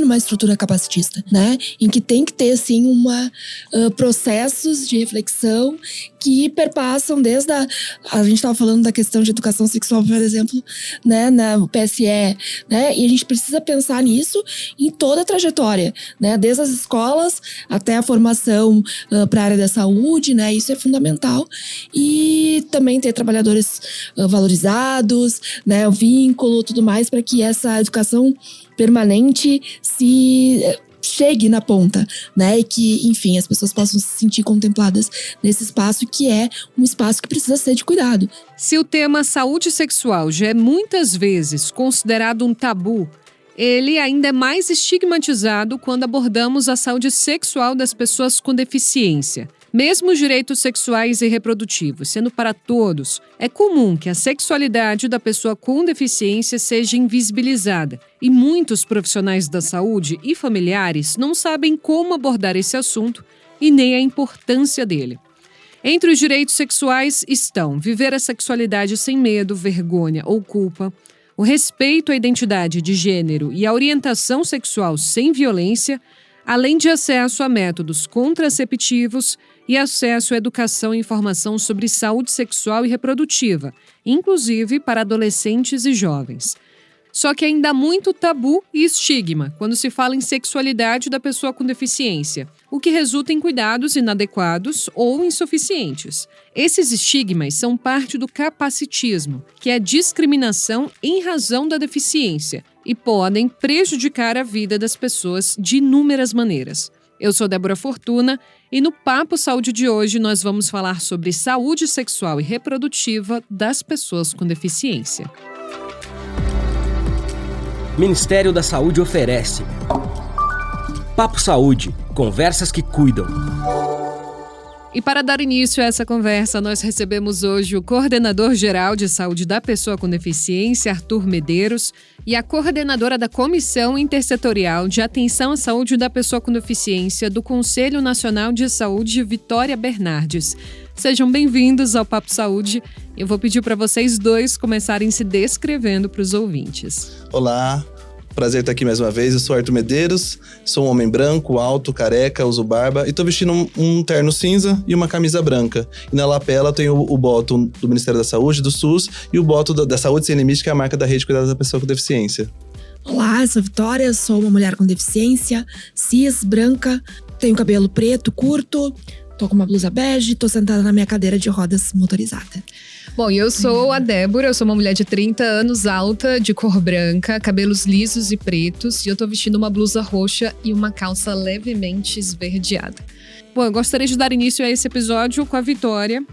uma estrutura capacitista, né? Em que tem que ter, sim, processos de reflexão que perpassam desde a gente estava falando da questão de educação sexual, por exemplo, né, no PSE, né? E a gente precisa pensar nisso em toda a trajetória, né? Desde as escolas até a formação para a área da saúde, né? Isso é fundamental. E também ter trabalhadores valorizados, né? O vínculo, tudo mais, para que essa educação permanente chegue na ponta, né? E que, enfim, as pessoas possam se sentir contempladas nesse espaço que é um espaço que precisa ser de cuidado. Se o tema saúde sexual já é muitas vezes considerado um tabu, ele ainda é mais estigmatizado quando abordamos a saúde sexual das pessoas com deficiência. Mesmo os direitos sexuais e reprodutivos sendo para todos, é comum que a sexualidade da pessoa com deficiência seja invisibilizada. E muitos profissionais da saúde e familiares não sabem como abordar esse assunto e nem a importância dele. Entre os direitos sexuais estão viver a sexualidade sem medo, vergonha ou culpa, o respeito à identidade de gênero e à orientação sexual sem violência, além de acesso a métodos contraceptivos e acesso à educação e informação sobre saúde sexual e reprodutiva, inclusive para adolescentes e jovens. Só que ainda há muito tabu e estigma quando se fala em sexualidade da pessoa com deficiência, o que resulta em cuidados inadequados ou insuficientes. Esses estigmas são parte do capacitismo, que é discriminação em razão da deficiência, e podem prejudicar a vida das pessoas de inúmeras maneiras. Eu sou Débora Fortuna e no Papo Saúde de hoje nós vamos falar sobre saúde sexual e reprodutiva das pessoas com deficiência. Ministério da Saúde oferece Papo Saúde, conversas que cuidam. E para dar início a essa conversa, nós recebemos hoje o Coordenador-Geral de Saúde da Pessoa com Deficiência, Arthur Medeiros, e a coordenadora da Comissão Intersetorial de Atenção à Saúde da Pessoa com Deficiência do Conselho Nacional de Saúde, Vitória Bernardes. Sejam bem-vindos ao Papo Saúde. Eu vou pedir para vocês dois começarem se descrevendo para os ouvintes. Olá, prazer estar aqui mais uma vez. Eu sou Arthur Medeiros, sou um homem branco, alto, careca, uso barba e estou vestindo um terno cinza e uma camisa branca. E na lapela eu tenho o bottom do Ministério da Saúde, do SUS, e o bottom da Saúde Sem Limite, que é a marca da Rede de Cuidados da Pessoa com Deficiência. Olá, eu sou Vitória, sou uma mulher com deficiência, cis, branca, tenho cabelo preto, curto, tô com uma blusa bege, tô sentada na minha cadeira de rodas motorizada. Bom, eu sou a Débora, eu sou uma mulher de 30 anos, alta, de cor branca, cabelos lisos e pretos, e eu tô vestindo uma blusa roxa e uma calça levemente esverdeada. Bom, eu gostaria de dar início a esse episódio com a Vitória.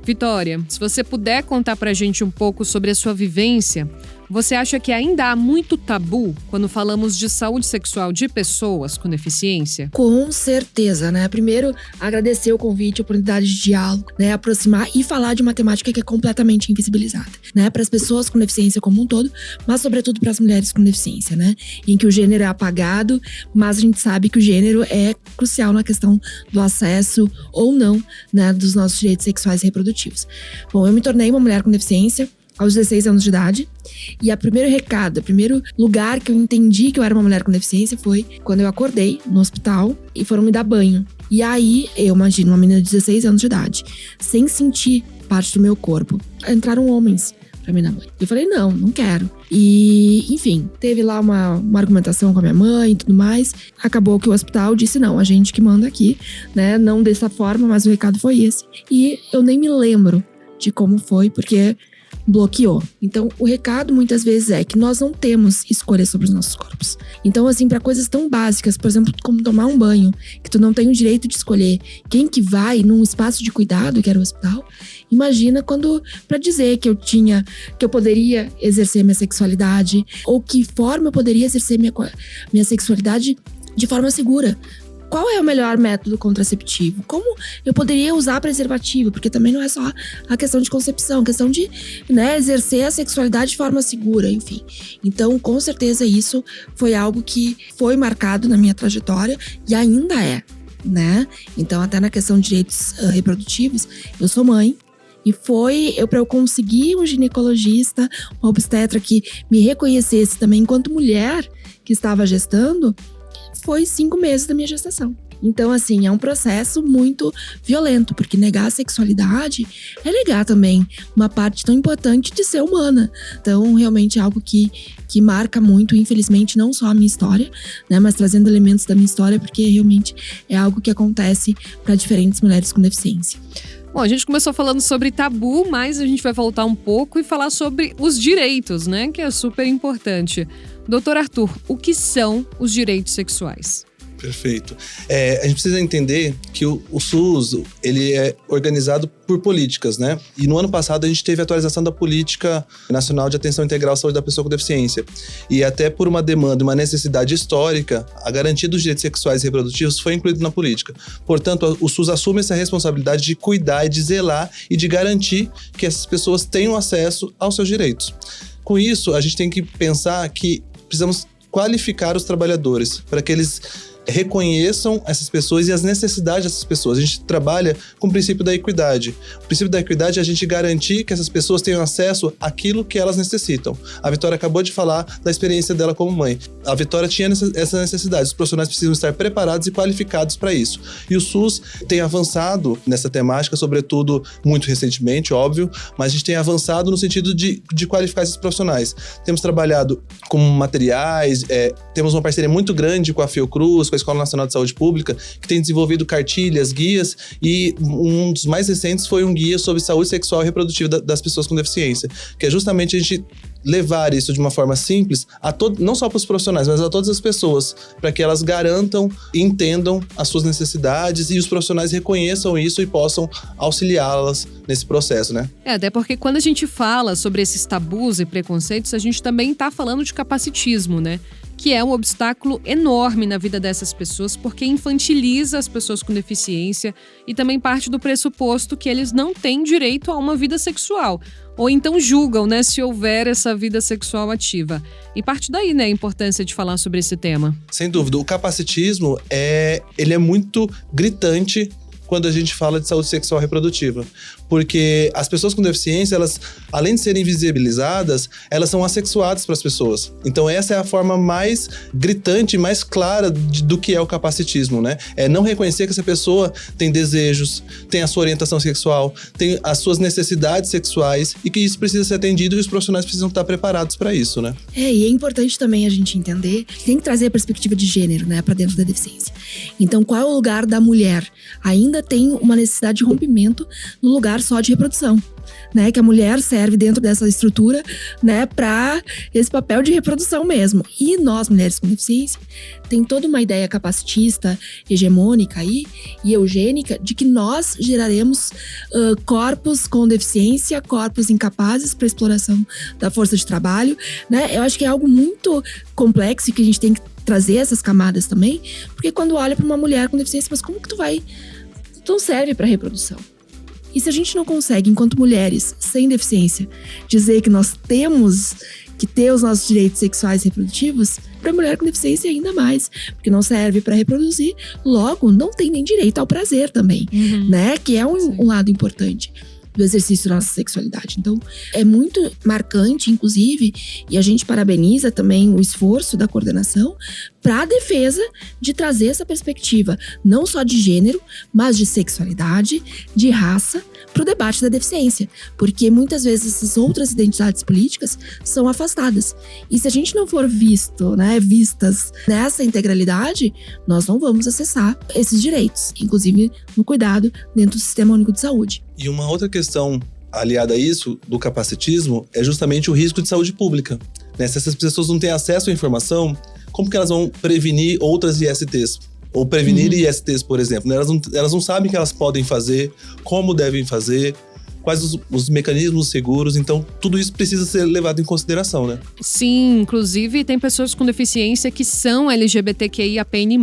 Vitória, se você puder contar pra gente um pouco sobre a sua vivência, você acha que ainda há muito tabu quando falamos de saúde sexual de pessoas com deficiência? Com certeza, né? Primeiro, agradecer o convite, a oportunidade de diálogo, né? Aproximar e falar de uma temática que é completamente invisibilizada, né? Para as pessoas com deficiência como um todo, mas sobretudo para as mulheres com deficiência, né? Em que o gênero é apagado, mas a gente sabe que o gênero é crucial na questão do acesso ou não, né? Dos nossos direitos sexuais e reprodutivos. Bom, eu me tornei uma mulher com deficiência aos 16 anos de idade. E o primeiro lugar que eu entendi que eu era uma mulher com deficiência foi quando eu acordei no hospital e foram me dar banho. E aí, eu imagino, uma menina de 16 anos de idade, sem sentir parte do meu corpo. Entraram homens pra me dar banho. Eu falei, não quero. E, enfim, teve lá uma argumentação com a minha mãe e tudo mais. Acabou que o hospital disse, não, a gente que manda aqui, né? Não dessa forma, mas o recado foi esse. E eu nem me lembro de como foi, porque bloqueou. Então, o recado muitas vezes é que nós não temos escolha sobre os nossos corpos. Então, assim, para coisas tão básicas, por exemplo, como tomar um banho, que tu não tem o direito de escolher quem que vai num espaço de cuidado, que era o hospital, imagina para dizer que eu poderia exercer minha sexualidade, ou que forma eu poderia exercer minha sexualidade de forma segura. Qual é o melhor método contraceptivo? Como eu poderia usar preservativo? Porque também não é só a questão de concepção, a questão de, né, exercer a sexualidade de forma segura, enfim. Então, com certeza, isso foi algo que foi marcado na minha trajetória e ainda é, né? Então, até na questão de direitos reprodutivos, eu sou mãe. E foi para eu conseguir um ginecologista, um obstetra que me reconhecesse também enquanto mulher que estava gestando, foi 5 meses da minha gestação. Então, assim, é um processo muito violento, porque negar a sexualidade é negar também uma parte tão importante de ser humana. Então, realmente é algo que marca muito, infelizmente, não só a minha história, né, mas trazendo elementos da minha história, porque realmente é algo que acontece para diferentes mulheres com deficiência. Bom, a gente começou falando sobre tabu, mas a gente vai voltar um pouco e falar sobre os direitos, né, que é super importante. Doutor Arthur, o que são os direitos sexuais? Perfeito. A gente precisa entender que o SUS, ele é organizado por políticas, né? E no ano passado a gente teve a atualização da Política Nacional de Atenção Integral à Saúde da Pessoa com Deficiência. E até por uma demanda, uma necessidade histórica, a garantia dos direitos sexuais e reprodutivos foi incluído na política. Portanto, o SUS assume essa responsabilidade de cuidar e de zelar e de garantir que essas pessoas tenham acesso aos seus direitos. Com isso, a gente tem que pensar que precisamos qualificar os trabalhadores para que eles reconheçam essas pessoas e as necessidades dessas pessoas. A gente trabalha com o princípio da equidade. O princípio da equidade é a gente garantir que essas pessoas tenham acesso àquilo que elas necessitam. A Vitória acabou de falar da experiência dela como mãe. A Vitória tinha essa necessidade. Os profissionais precisam estar preparados e qualificados para isso. E o SUS tem avançado nessa temática, sobretudo muito recentemente, óbvio, mas a gente tem avançado no sentido de qualificar esses profissionais. Temos trabalhado com materiais, temos uma parceria muito grande com a Fiocruz, com a Escola Nacional de Saúde Pública, que tem desenvolvido cartilhas, guias, e um dos mais recentes foi um guia sobre saúde sexual e reprodutiva das pessoas com deficiência, que é justamente a gente levar isso de uma forma simples, não só para os profissionais, mas a todas as pessoas, para que elas garantam e entendam as suas necessidades e os profissionais reconheçam isso e possam auxiliá-las nesse processo, né? Até porque quando a gente fala sobre esses tabus e preconceitos, a gente também está falando de capacitismo, né? Que é um obstáculo enorme na vida dessas pessoas, porque infantiliza as pessoas com deficiência e também parte do pressuposto que eles não têm direito a uma vida sexual. Ou então julgam, né, se houver essa vida sexual ativa. E parte daí, né, a importância de falar sobre esse tema. Sem dúvida. O capacitismo, ele é muito gritante quando a gente fala de saúde sexual reprodutiva. Porque as pessoas com deficiência, elas, além de serem invisibilizadas, elas são assexuadas para as pessoas. Então essa é a forma mais gritante, mais clara do que é o capacitismo, né? É não reconhecer que essa pessoa tem desejos, tem a sua orientação sexual, tem as suas necessidades sexuais e que isso precisa ser atendido e os profissionais precisam estar preparados para isso, né? E é importante também a gente entender que tem que trazer a perspectiva de gênero, né, para dentro da deficiência. Então, qual é o lugar da mulher? Ainda tem uma necessidade de rompimento no lugar só de reprodução, né? Que a mulher serve dentro dessa estrutura, né, para esse papel de reprodução mesmo. E nós, mulheres com deficiência, tem toda uma ideia capacitista, hegemônica aí, e eugênica de que nós geraremos corpos com deficiência, corpos incapazes para exploração da força de trabalho, né? Eu acho que é algo muito complexo e que a gente tem que trazer essas camadas também, porque quando olha para uma mulher com deficiência, mas como que tu não serve para reprodução? E se a gente não consegue, enquanto mulheres sem deficiência, dizer que nós temos que ter os nossos direitos sexuais e reprodutivos, para mulher com deficiência ainda mais, porque não serve para reproduzir, logo não tem nem direito ao prazer também, né? Que é um lado importante do exercício da nossa sexualidade. Então, é muito marcante, inclusive, e a gente parabeniza também o esforço da coordenação para a defesa de trazer essa perspectiva, não só de gênero, mas de sexualidade, de raça, para o debate da deficiência. Porque muitas vezes essas outras identidades políticas são afastadas. E se a gente não for vistas nessa integralidade, nós não vamos acessar esses direitos, inclusive no cuidado dentro do Sistema Único de Saúde. E uma outra questão aliada a isso, do capacitismo, é justamente o risco de saúde pública. Né? Se essas pessoas não têm acesso à informação, como que elas vão prevenir outras ISTs? Ou prevenir ISTs, por exemplo. Né? Elas não sabem o que elas podem fazer, como devem fazer, quais os mecanismos seguros. Então, tudo isso precisa ser levado em consideração, né? Sim, inclusive tem pessoas com deficiência que são LGBTQIAPN+,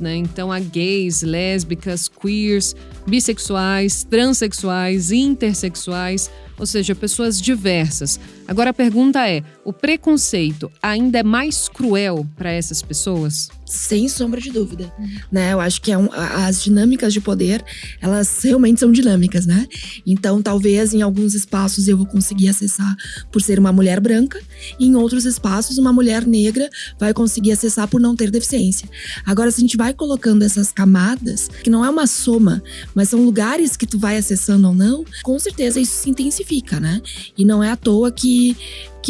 né? Então, há gays, lésbicas, queers, bissexuais, transexuais, intersexuais, ou seja, pessoas diversas. Agora a pergunta é, o preconceito ainda é mais cruel para essas pessoas? Sem sombra de dúvida, né? Eu acho que as dinâmicas de poder, elas realmente são dinâmicas, né? Então, talvez em alguns espaços eu vou conseguir acessar por ser uma mulher branca, e em outros espaços uma mulher negra vai conseguir acessar por não ter deficiência. Agora, se a gente vai colocando essas camadas, que não é uma soma, mas são lugares que tu vai acessando ou não, com certeza isso se intensifica, né? E não é à toa que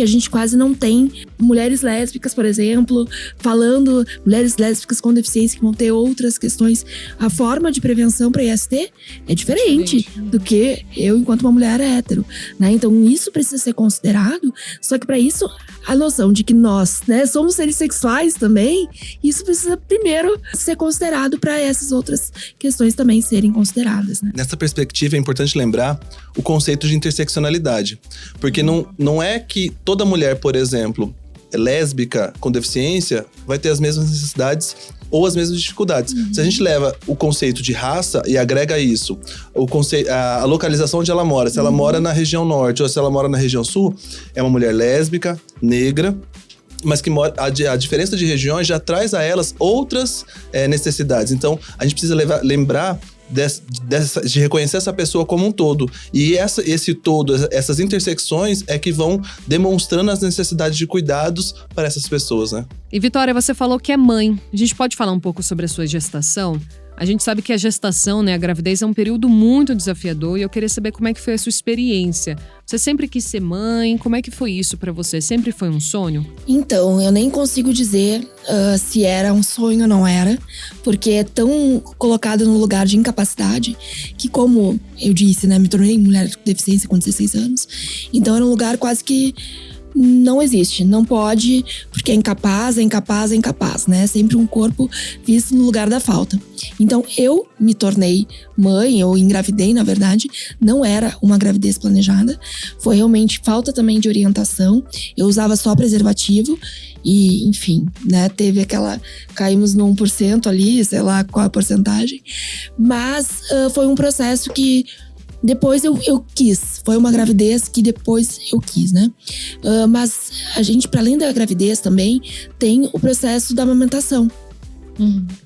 a gente quase não tem mulheres lésbicas, por exemplo, falando, mulheres lésbicas com deficiência que vão ter outras questões. A forma de prevenção para IST é diferente do que eu enquanto uma mulher hétero, né? Então isso precisa ser considerado, só que para isso a noção de que nós, né, somos seres sexuais também, isso precisa primeiro ser considerado para essas outras questões também serem consideradas, né? Nessa perspectiva é importante lembrar o conceito de interseccionalidade, porque não é que toda mulher, por exemplo, lésbica com deficiência vai ter as mesmas necessidades ou as mesmas dificuldades. Se a gente leva o conceito de raça e agrega isso, a localização onde ela mora, se ela mora na região norte ou se ela mora na região sul, é uma mulher lésbica, negra, mas que a diferença de regiões já traz a elas outras necessidades. Então, a gente precisa lembrar de reconhecer essa pessoa como um todo. E esse todo, essas intersecções é que vão demonstrando as necessidades de cuidados para essas pessoas, né? E Vitória, você falou que é mãe. A gente pode falar um pouco sobre a sua gestação? A gente sabe que a gestação, né, a gravidez é um período muito desafiador e eu queria saber como é que foi a sua experiência. Você sempre quis ser mãe? Como é que foi isso pra você? Sempre foi um sonho? Então, eu nem consigo dizer se era um sonho ou não era, porque é tão colocado no lugar de incapacidade que, como eu disse, né, me tornei mulher com deficiência com 16 anos. Então era um lugar quase que não existe, não pode, porque é incapaz, né? Sempre um corpo visto no lugar da falta. Então, eu me tornei mãe, eu engravidei, na verdade, não era uma gravidez planejada, foi realmente falta também de orientação, eu usava só preservativo e, enfim, né, caímos no 1% ali, sei lá qual a porcentagem, mas foi um processo que depois eu quis, foi uma gravidez que depois eu quis, né? Mas a gente, para além da gravidez também, tem o processo da amamentação.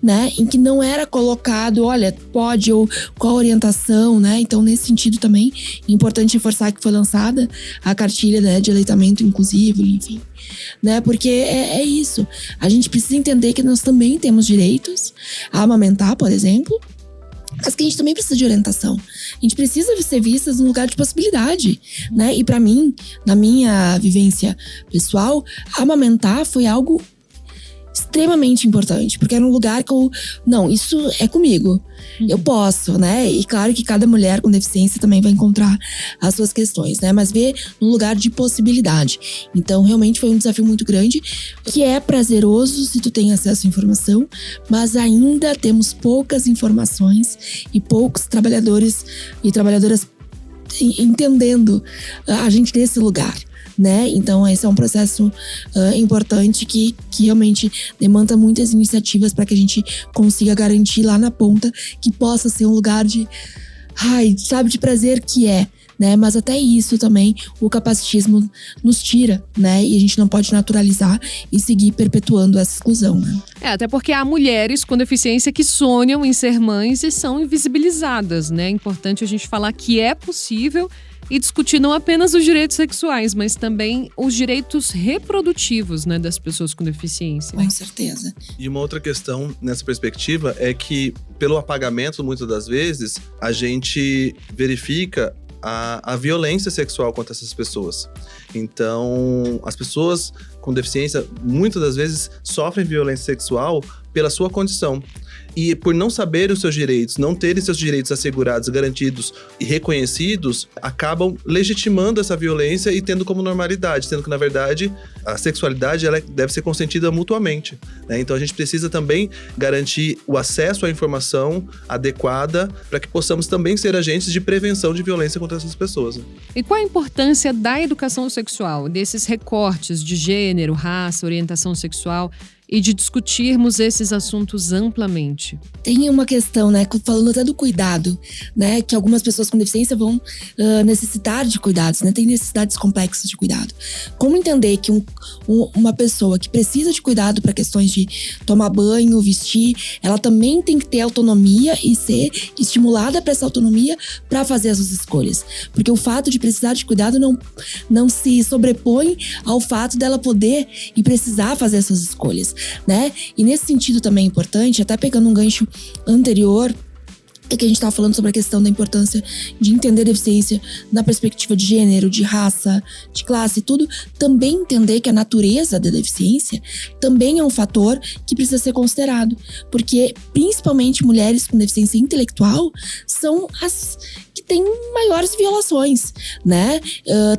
Né? Em que não era colocado, olha, pode ou qual a orientação, né? Então, nesse sentido também, é importante reforçar que foi lançada a cartilha, né, de aleitamento inclusivo, enfim, né? Porque é isso. A gente precisa entender que nós também temos direitos a amamentar, por exemplo, mas que a gente também precisa de orientação. A gente precisa ser vistas num lugar de possibilidade, né? E pra mim, na minha vivência pessoal, amamentar foi algo extremamente importante, porque era um lugar que não, isso é comigo, eu posso, né? E claro que cada mulher com deficiência também vai encontrar as suas questões, né? Mas ver num lugar de possibilidade. Então, realmente foi um desafio muito grande, que é prazeroso se tu tem acesso à informação, mas ainda temos poucas informações e poucos trabalhadores e trabalhadoras entendendo a gente nesse lugar, né? Então esse é um processo importante que realmente demanda muitas iniciativas para que a gente consiga garantir lá na ponta que possa ser um lugar de prazer que é, né? Mas até isso também o capacitismo nos tira, né? E a gente não pode naturalizar e seguir perpetuando essa exclusão, né? Até porque há mulheres com deficiência que sonham em ser mães e são invisibilizadas, né? É importante a gente falar que é possível e discutir não apenas os direitos sexuais, mas também os direitos reprodutivos, né, das pessoas com deficiência. Com certeza. E uma outra questão nessa perspectiva é que, pelo apagamento, muitas das vezes, a gente verifica a violência sexual contra essas pessoas. Então, as pessoas com deficiência, muitas das vezes, sofrem violência sexual pela sua condição. E por não saber os seus direitos, não terem seus direitos assegurados, garantidos e reconhecidos, acabam legitimando essa violência e tendo como normalidade, sendo que, na verdade, a sexualidade ela deve ser consentida mutuamente, né? Então a gente precisa também garantir o acesso à informação adequada para que possamos também ser agentes de prevenção de violência contra essas pessoas, né? E qual a importância da educação sexual, desses recortes de gênero, raça, orientação sexual e de discutirmos esses assuntos amplamente? Tem uma questão, né, falando até do cuidado, né, que algumas pessoas com deficiência vão necessitar de cuidados, né, tem necessidades complexas de cuidado. Como entender que uma pessoa que precisa de cuidado para questões de tomar banho, vestir, ela também tem que ter autonomia e ser estimulada para essa autonomia para fazer as suas escolhas. Porque o fato de precisar de cuidado não se sobrepõe ao fato dela poder e precisar fazer essas escolhas, né? E nesse sentido também é importante, até pegando um gancho anterior, é que a gente estava falando sobre a questão da importância de entender a deficiência na perspectiva de gênero, de raça, de classe e tudo, também entender que a natureza da deficiência também é um fator que precisa ser considerado, porque principalmente mulheres com deficiência intelectual são as que têm maiores violações, né?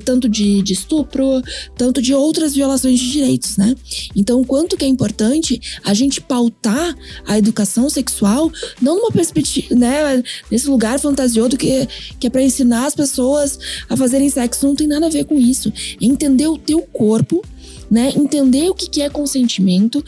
Tanto de estupro, tanto de outras violações de direitos, né? Então, o quanto que é importante a gente pautar a educação sexual, não numa perspectiva, né? Nesse lugar fantasioso que é para ensinar as pessoas a fazerem sexo, não tem nada a ver com isso. É entender o teu corpo, né? Entender o que é consentimento,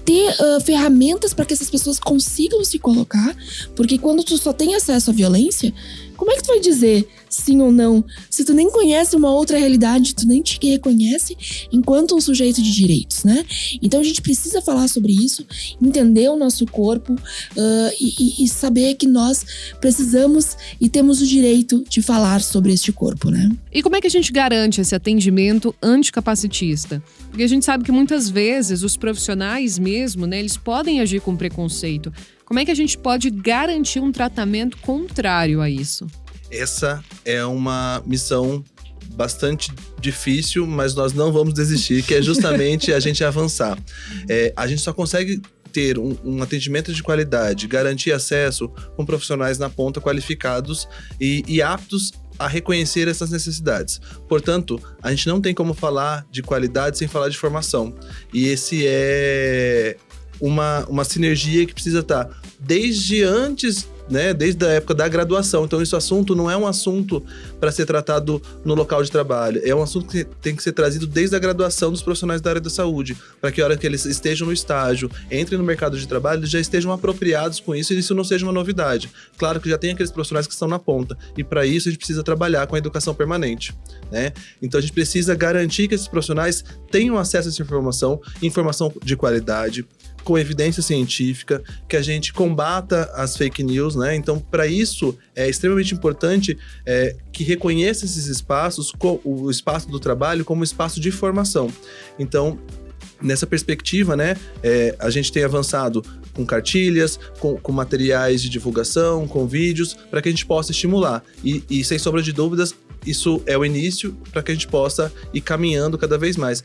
ter ferramentas para que essas pessoas consigam se colocar, porque quando tu só tem acesso à violência, como é que tu vai dizer sim ou não? Se tu nem conhece uma outra realidade, tu nem te reconhece enquanto um sujeito de direitos, né? Então a gente precisa falar sobre isso, entender o nosso corpo e saber que nós precisamos e temos o direito de falar sobre este corpo, né? E como é que a gente garante esse atendimento anticapacitista? Porque a gente sabe que muitas vezes os profissionais mesmo, né, eles podem agir com preconceito. Como é que a gente pode garantir um tratamento contrário a isso? Essa é uma missão bastante difícil, mas nós não vamos desistir, que é justamente a gente avançar. A gente só consegue ter um atendimento de qualidade, garantir acesso com profissionais na ponta qualificados e aptos a reconhecer essas necessidades. Portanto, a gente não tem como falar de qualidade sem falar de formação. E esse é uma sinergia que precisa estar desde antes, né, desde a época da graduação. Então, esse assunto não é um assunto para ser tratado no local de trabalho. É um assunto que tem que ser trazido desde a graduação dos profissionais da área da saúde, para que a hora que eles estejam no estágio, entrem no mercado de trabalho, eles já estejam apropriados com isso e isso não seja uma novidade. Claro que já tem aqueles profissionais que estão na ponta. E para isso, a gente precisa trabalhar com a educação permanente, né? Então, a gente precisa garantir que esses profissionais tenham acesso a essa informação de qualidade, com evidência científica, que a gente combata as fake news, né? Então, para isso, é extremamente importante que reconheça esses espaços, o espaço do trabalho, como espaço de formação. Então, nessa perspectiva, né, a gente tem avançado com cartilhas, com materiais de divulgação, com vídeos, para que a gente possa estimular. E sem sombra de dúvidas, isso é o início para que a gente possa ir caminhando cada vez mais.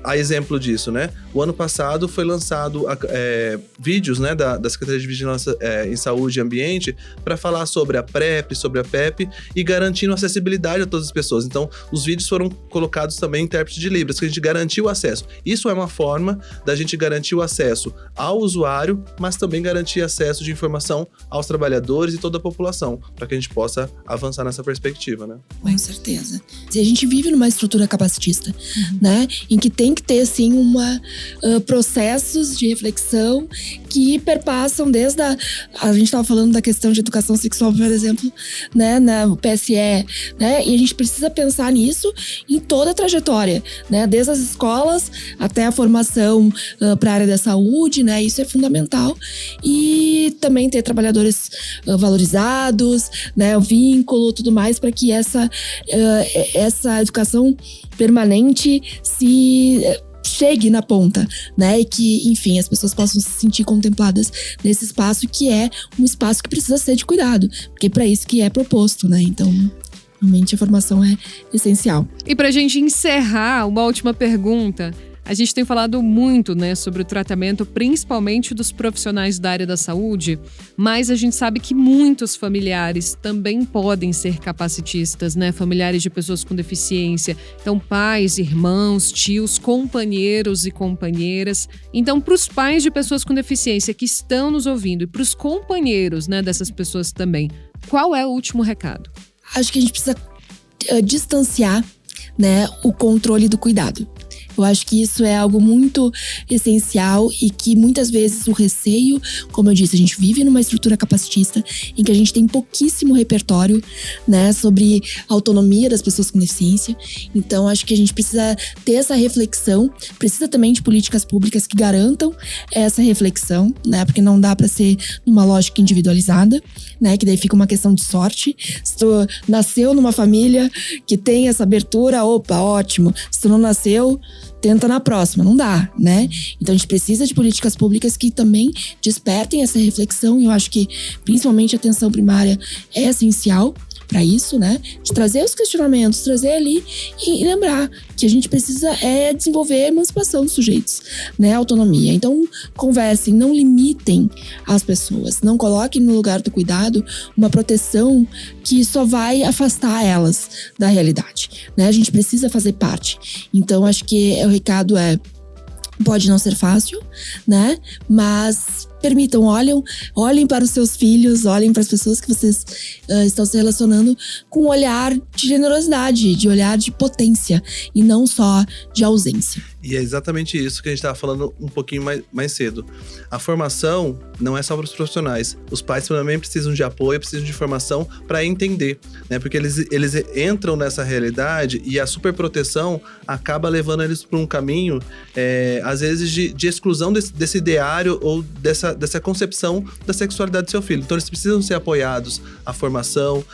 A exemplo disso, né? O ano passado foi lançado vídeos, né, da Secretaria de Vigilância em Saúde e Ambiente para falar sobre a PrEP, sobre a PEP e garantindo acessibilidade a todas as pessoas. Então, os vídeos foram colocados também em intérprete de Libras, que a gente garantiu o acesso. Isso é uma forma da gente garantir o acesso ao usuário, mas também garantir acesso de informação aos trabalhadores e toda a população, para que a gente possa avançar nessa perspectiva, né? Com certeza. Se a gente vive numa estrutura capacitista, né, em que tem que ter, sim, processos de reflexão que perpassam desde a gente estava falando da questão de educação sexual, por exemplo, né, no PSE, né, e a gente precisa pensar nisso em toda a trajetória, né, desde as escolas até a formação para a área da saúde, né, isso é fundamental. E também ter trabalhadores valorizados, né, o vínculo, tudo mais, para que essa educação permanente chegue na ponta, né? E que, enfim, as pessoas possam se sentir contempladas nesse espaço que é um espaço que precisa ser de cuidado, porque é para isso que é proposto, né? Então, realmente a formação é essencial. E pra gente encerrar, uma última pergunta. A gente tem falado muito, né, sobre o tratamento, principalmente dos profissionais da área da saúde, mas a gente sabe que muitos familiares também podem ser capacitistas, né? Familiares de pessoas com deficiência. Então, pais, irmãos, tios, companheiros e companheiras. Então, para os pais de pessoas com deficiência que estão nos ouvindo e para os companheiros, né, dessas pessoas também, qual é o último recado? Acho que a gente precisa distanciar, né, o controle do cuidado. Eu acho que isso é algo muito essencial e que muitas vezes o receio, como eu disse, a gente vive numa estrutura capacitista em que a gente tem pouquíssimo repertório, né, sobre a autonomia das pessoas com deficiência. Então, acho que a gente precisa ter essa reflexão, precisa também de políticas públicas que garantam essa reflexão, né, porque não dá para ser numa lógica individualizada, né, que daí fica uma questão de sorte. Se tu nasceu numa família que tem essa abertura, opa, ótimo. Se tu não nasceu, tenta na próxima, não dá, né? Então a gente precisa de políticas públicas que também despertem essa reflexão, e eu acho que principalmente a atenção primária é essencial para isso, né? De trazer os questionamentos, trazer ali e lembrar que a gente precisa desenvolver a emancipação dos sujeitos, né? Autonomia. Então, conversem, não limitem as pessoas, não coloquem no lugar do cuidado uma proteção que só vai afastar elas da realidade, né? A gente precisa fazer parte. Então, acho que o recado pode não ser fácil, né? Mas permitam, olhem para os seus filhos, olhem para as pessoas que vocês estão se relacionando com um olhar de generosidade, de olhar de potência e não só de ausência. E é exatamente isso que a gente estava falando um pouquinho mais cedo. A formação não é só para os profissionais. Os pais também precisam de apoio, precisam de formação para entender, né? Porque eles entram nessa realidade e a superproteção acaba levando eles para um caminho, às vezes, de exclusão desse ideário ou dessa concepção da sexualidade do seu filho. Então, eles precisam ser apoiados. A formação,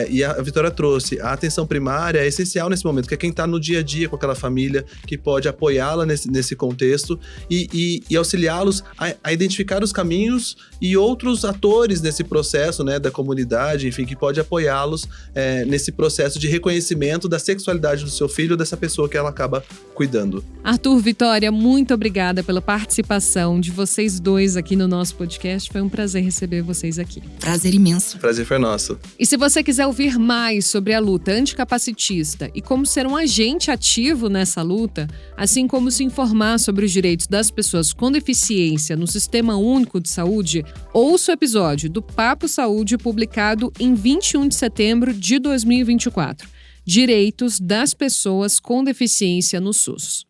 e a Vitória trouxe, a atenção primária é essencial nesse momento, que é quem está no dia a dia com aquela família, que pode apoiá-la nesse contexto e auxiliá-los a identificar os caminhos e outros atores nesse processo, né, da comunidade, enfim, que pode apoiá-los nesse processo de reconhecimento da sexualidade do seu filho, dessa pessoa que ela acaba cuidando. Arthur, Vitória, muito obrigada pela participação de vocês dois aqui no nosso podcast. Foi um prazer receber vocês aqui. Prazer imenso. Prazer foi nosso. E se você quiser ouvir mais sobre a luta anticapacitista e como ser um agente ativo nessa luta, assim como se informar sobre os direitos das pessoas com deficiência no Sistema Único de Saúde, ouça o episódio do Papo Saúde publicado em 21 de setembro de 2024. Direitos das pessoas com deficiência no SUS.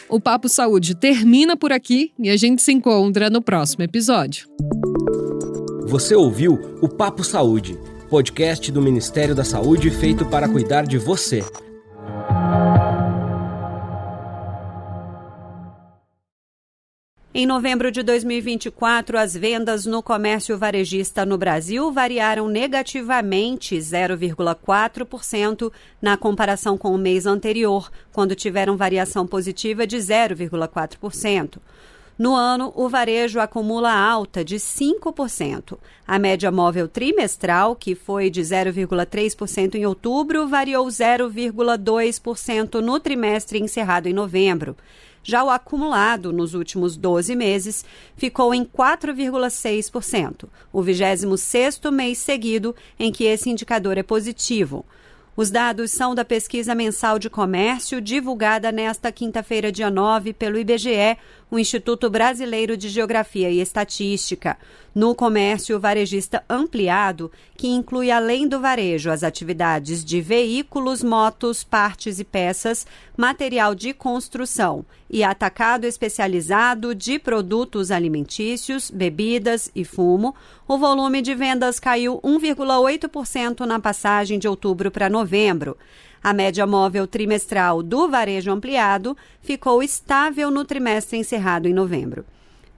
O Papo Saúde termina por aqui e a gente se encontra no próximo episódio. Você ouviu o Papo Saúde, podcast do Ministério da Saúde feito para cuidar de você. Em novembro de 2024, as vendas no comércio varejista no Brasil variaram negativamente 0,4% na comparação com o mês anterior, quando tiveram variação positiva de 0,4%. No ano, o varejo acumula alta de 5%. A média móvel trimestral, que foi de 0,3% em outubro, variou 0,2% no trimestre encerrado em novembro. Já o acumulado nos últimos 12 meses ficou em 4,6%, o 26º mês seguido em que esse indicador é positivo. Os dados são da pesquisa mensal de comércio divulgada nesta quinta-feira, dia 9, pelo IBGE, o Instituto Brasileiro de Geografia e Estatística. No comércio varejista ampliado, que inclui além do varejo as atividades de veículos, motos, partes e peças, material de construção e atacado especializado de produtos alimentícios, bebidas e fumo, o volume de vendas caiu 1,8% na passagem de outubro para novembro. A média móvel trimestral do varejo ampliado ficou estável no trimestre encerrado em novembro.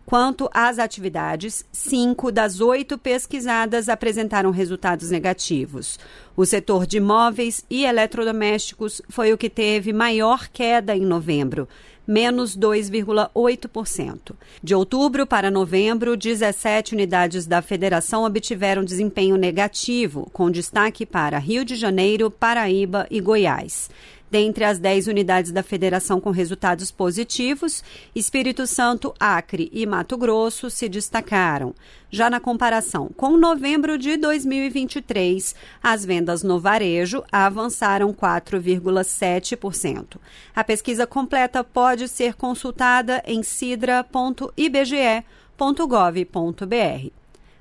Quanto às atividades, 5 das 8 pesquisadas apresentaram resultados negativos. O setor de móveis e eletrodomésticos foi o que teve maior queda em novembro, menos 2,8%. De outubro para novembro, 17 unidades da federação obtiveram desempenho negativo, com destaque para Rio de Janeiro, Paraíba e Goiás. Dentre as 10 unidades da federação com resultados positivos, Espírito Santo, Acre e Mato Grosso se destacaram. Já na comparação com novembro de 2023, as vendas no varejo avançaram 4,7%. A pesquisa completa pode ser consultada em cidra.ibge.gov.br.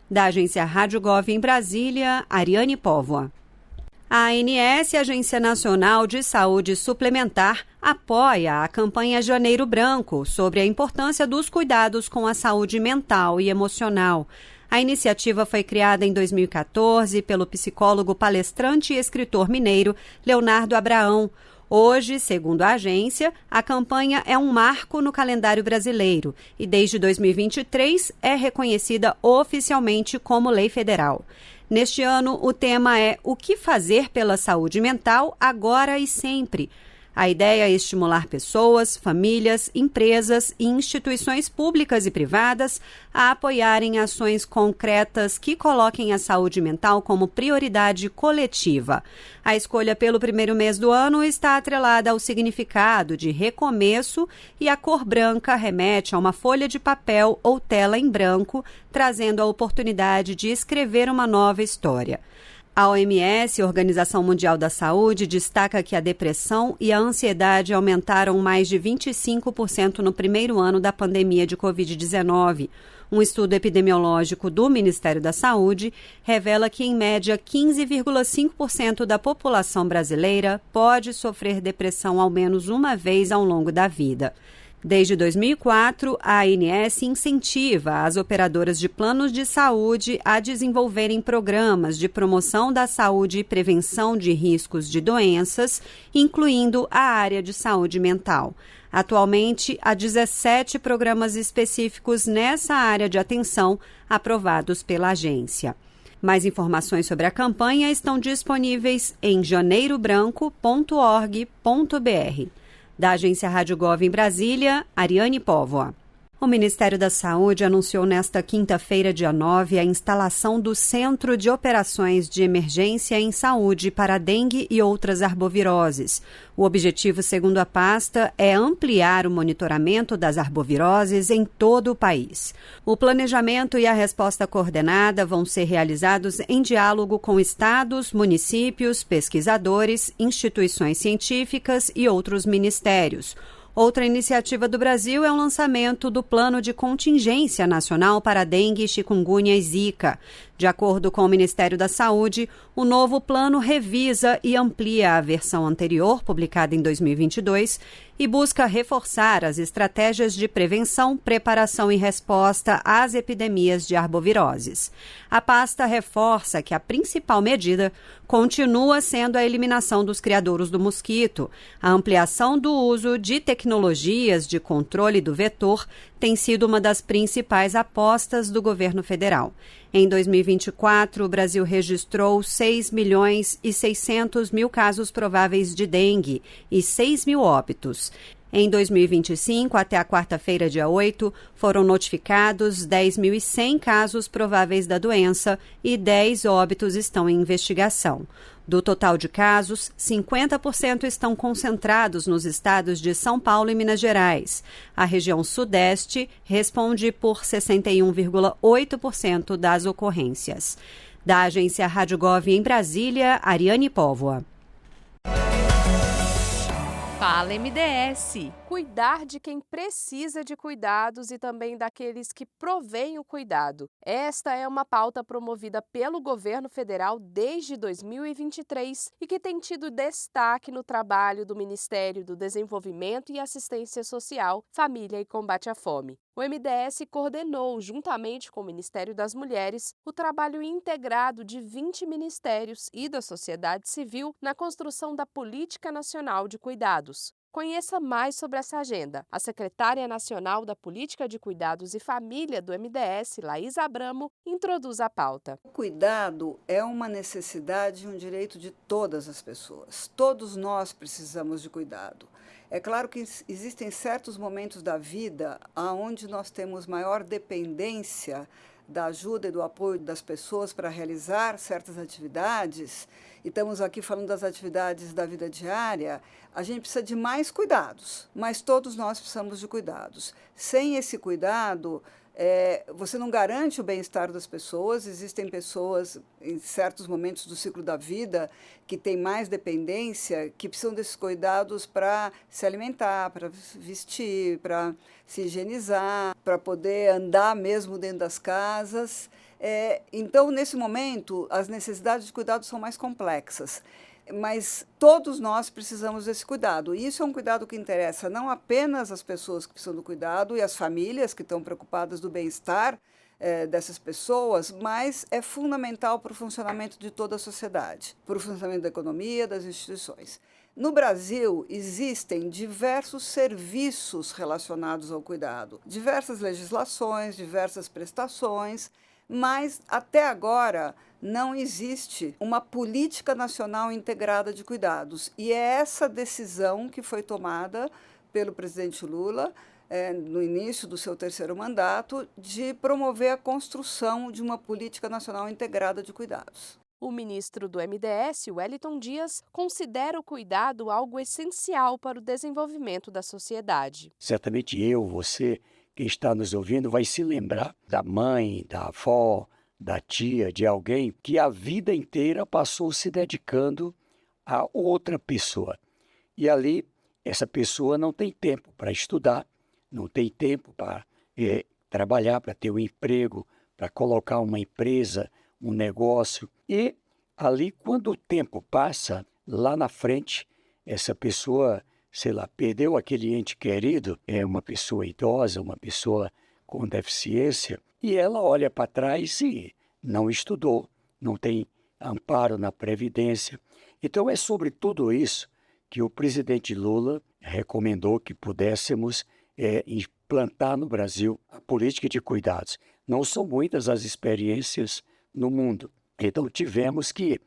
Da agência Rádio Gov em Brasília, Ariane Póvoa. A ANS, Agência Nacional de Saúde Suplementar, apoia a campanha Janeiro Branco sobre a importância dos cuidados com a saúde mental e emocional. A iniciativa foi criada em 2014 pelo psicólogo, palestrante e escritor mineiro Leonardo Abraão. Hoje, segundo a agência, a campanha é um marco no calendário brasileiro e, desde 2023, é reconhecida oficialmente como lei federal. Neste ano, o tema é O que fazer pela saúde mental agora e sempre. A ideia é estimular pessoas, famílias, empresas e instituições públicas e privadas a apoiarem ações concretas que coloquem a saúde mental como prioridade coletiva. A escolha pelo primeiro mês do ano está atrelada ao significado de recomeço e a cor branca remete a uma folha de papel ou tela em branco, trazendo a oportunidade de escrever uma nova história. A OMS, Organização Mundial da Saúde, destaca que a depressão e a ansiedade aumentaram mais de 25% no primeiro ano da pandemia de Covid-19. Um estudo epidemiológico do Ministério da Saúde revela que, em média, 15,5% da população brasileira pode sofrer depressão ao menos uma vez ao longo da vida. Desde 2004, a ANS incentiva as operadoras de planos de saúde a desenvolverem programas de promoção da saúde e prevenção de riscos de doenças, incluindo a área de saúde mental. Atualmente, há 17 programas específicos nessa área de atenção aprovados pela agência. Mais informações sobre a campanha estão disponíveis em janeirobranco.org.br. Da Agência Rádio Gov em Brasília, Ariane Póvoa. O Ministério da Saúde anunciou nesta quinta-feira, dia 9, a instalação do Centro de Operações de Emergência em Saúde para a dengue e outras arboviroses. O objetivo, segundo a pasta, é ampliar o monitoramento das arboviroses em todo o país. O planejamento e a resposta coordenada vão ser realizados em diálogo com estados, municípios, pesquisadores, instituições científicas e outros ministérios. Outra iniciativa do Brasil é o lançamento do Plano de Contingência Nacional para Dengue, Chikungunya e Zika. De acordo com o Ministério da Saúde, o novo plano revisa e amplia a versão anterior, publicada em 2022, e busca reforçar as estratégias de prevenção, preparação e resposta às epidemias de arboviroses. A pasta reforça que a principal medida continua sendo a eliminação dos criadouros do mosquito. A ampliação do uso de tecnologias de controle do vetor tem sido uma das principais apostas do governo federal. Em 2024, o Brasil registrou 6.600.000 casos prováveis de dengue e 6.000 óbitos. Em 2025, até a quarta-feira, dia 8, foram notificados 10.100 casos prováveis da doença e 10 óbitos estão em investigação. Do total de casos, 50% estão concentrados nos estados de São Paulo e Minas Gerais. A região Sudeste responde por 61,8% das ocorrências. Da Agência Rádio Gov em Brasília, Ariane Póvoa. Fala MDS! Cuidar de quem precisa de cuidados e também daqueles que provêm o cuidado. Esta é uma pauta promovida pelo governo federal desde 2023 e que tem tido destaque no trabalho do Ministério do Desenvolvimento e Assistência Social, Família e Combate à Fome. O MDS coordenou, juntamente com o Ministério das Mulheres, o trabalho integrado de 20 ministérios e da sociedade civil na construção da Política Nacional de Cuidados. Conheça mais sobre essa agenda. A secretária nacional da Política de Cuidados e Família do MDS, Laís Abramo, introduz a pauta. O cuidado é uma necessidade e um direito de todas as pessoas. Todos nós precisamos de cuidado. É claro que existem certos momentos da vida onde nós temos maior dependência da ajuda e do apoio das pessoas para realizar certas atividades, e estamos aqui falando das atividades da vida diária, a gente precisa de mais cuidados, mas todos nós precisamos de cuidados. Sem esse cuidado, você não garante o bem-estar das pessoas. Existem pessoas, em certos momentos do ciclo da vida, que têm mais dependência, que precisam desses cuidados para se alimentar, para vestir, para se higienizar, para poder andar mesmo dentro das casas. Então, nesse momento, as necessidades de cuidado são mais complexas. Mas todos nós precisamos desse cuidado. E isso é um cuidado que interessa não apenas as pessoas que precisam do cuidado e as famílias que estão preocupadas do bem-estar dessas pessoas, mas é fundamental para o funcionamento de toda a sociedade, para o funcionamento da economia, das instituições. No Brasil, existem diversos serviços relacionados ao cuidado, diversas legislações, diversas prestações, mas até agora não existe uma política nacional integrada de cuidados. E é essa decisão que foi tomada pelo presidente Lula, no início do seu 3º mandato, de promover a construção de uma política nacional integrada de cuidados. O ministro do MDS, Wellington Dias, considera o cuidado algo essencial para o desenvolvimento da sociedade. Certamente eu, você, quem está nos ouvindo, vai se lembrar da mãe, da avó, da tia, de alguém que a vida inteira passou se dedicando a outra pessoa. E ali, essa pessoa não tem tempo para estudar, não tem tempo para trabalhar, para ter um emprego, para colocar uma empresa, um negócio. E ali, quando o tempo passa, lá na frente, essa pessoa, sei lá, perdeu aquele ente querido, é uma pessoa idosa, uma pessoa com deficiência, e ela olha para trás e não estudou, não tem amparo na Previdência. Então é sobre tudo isso que o presidente Lula recomendou que pudéssemos implantar no Brasil a política de cuidados. Não são muitas as experiências no mundo. Então tivemos que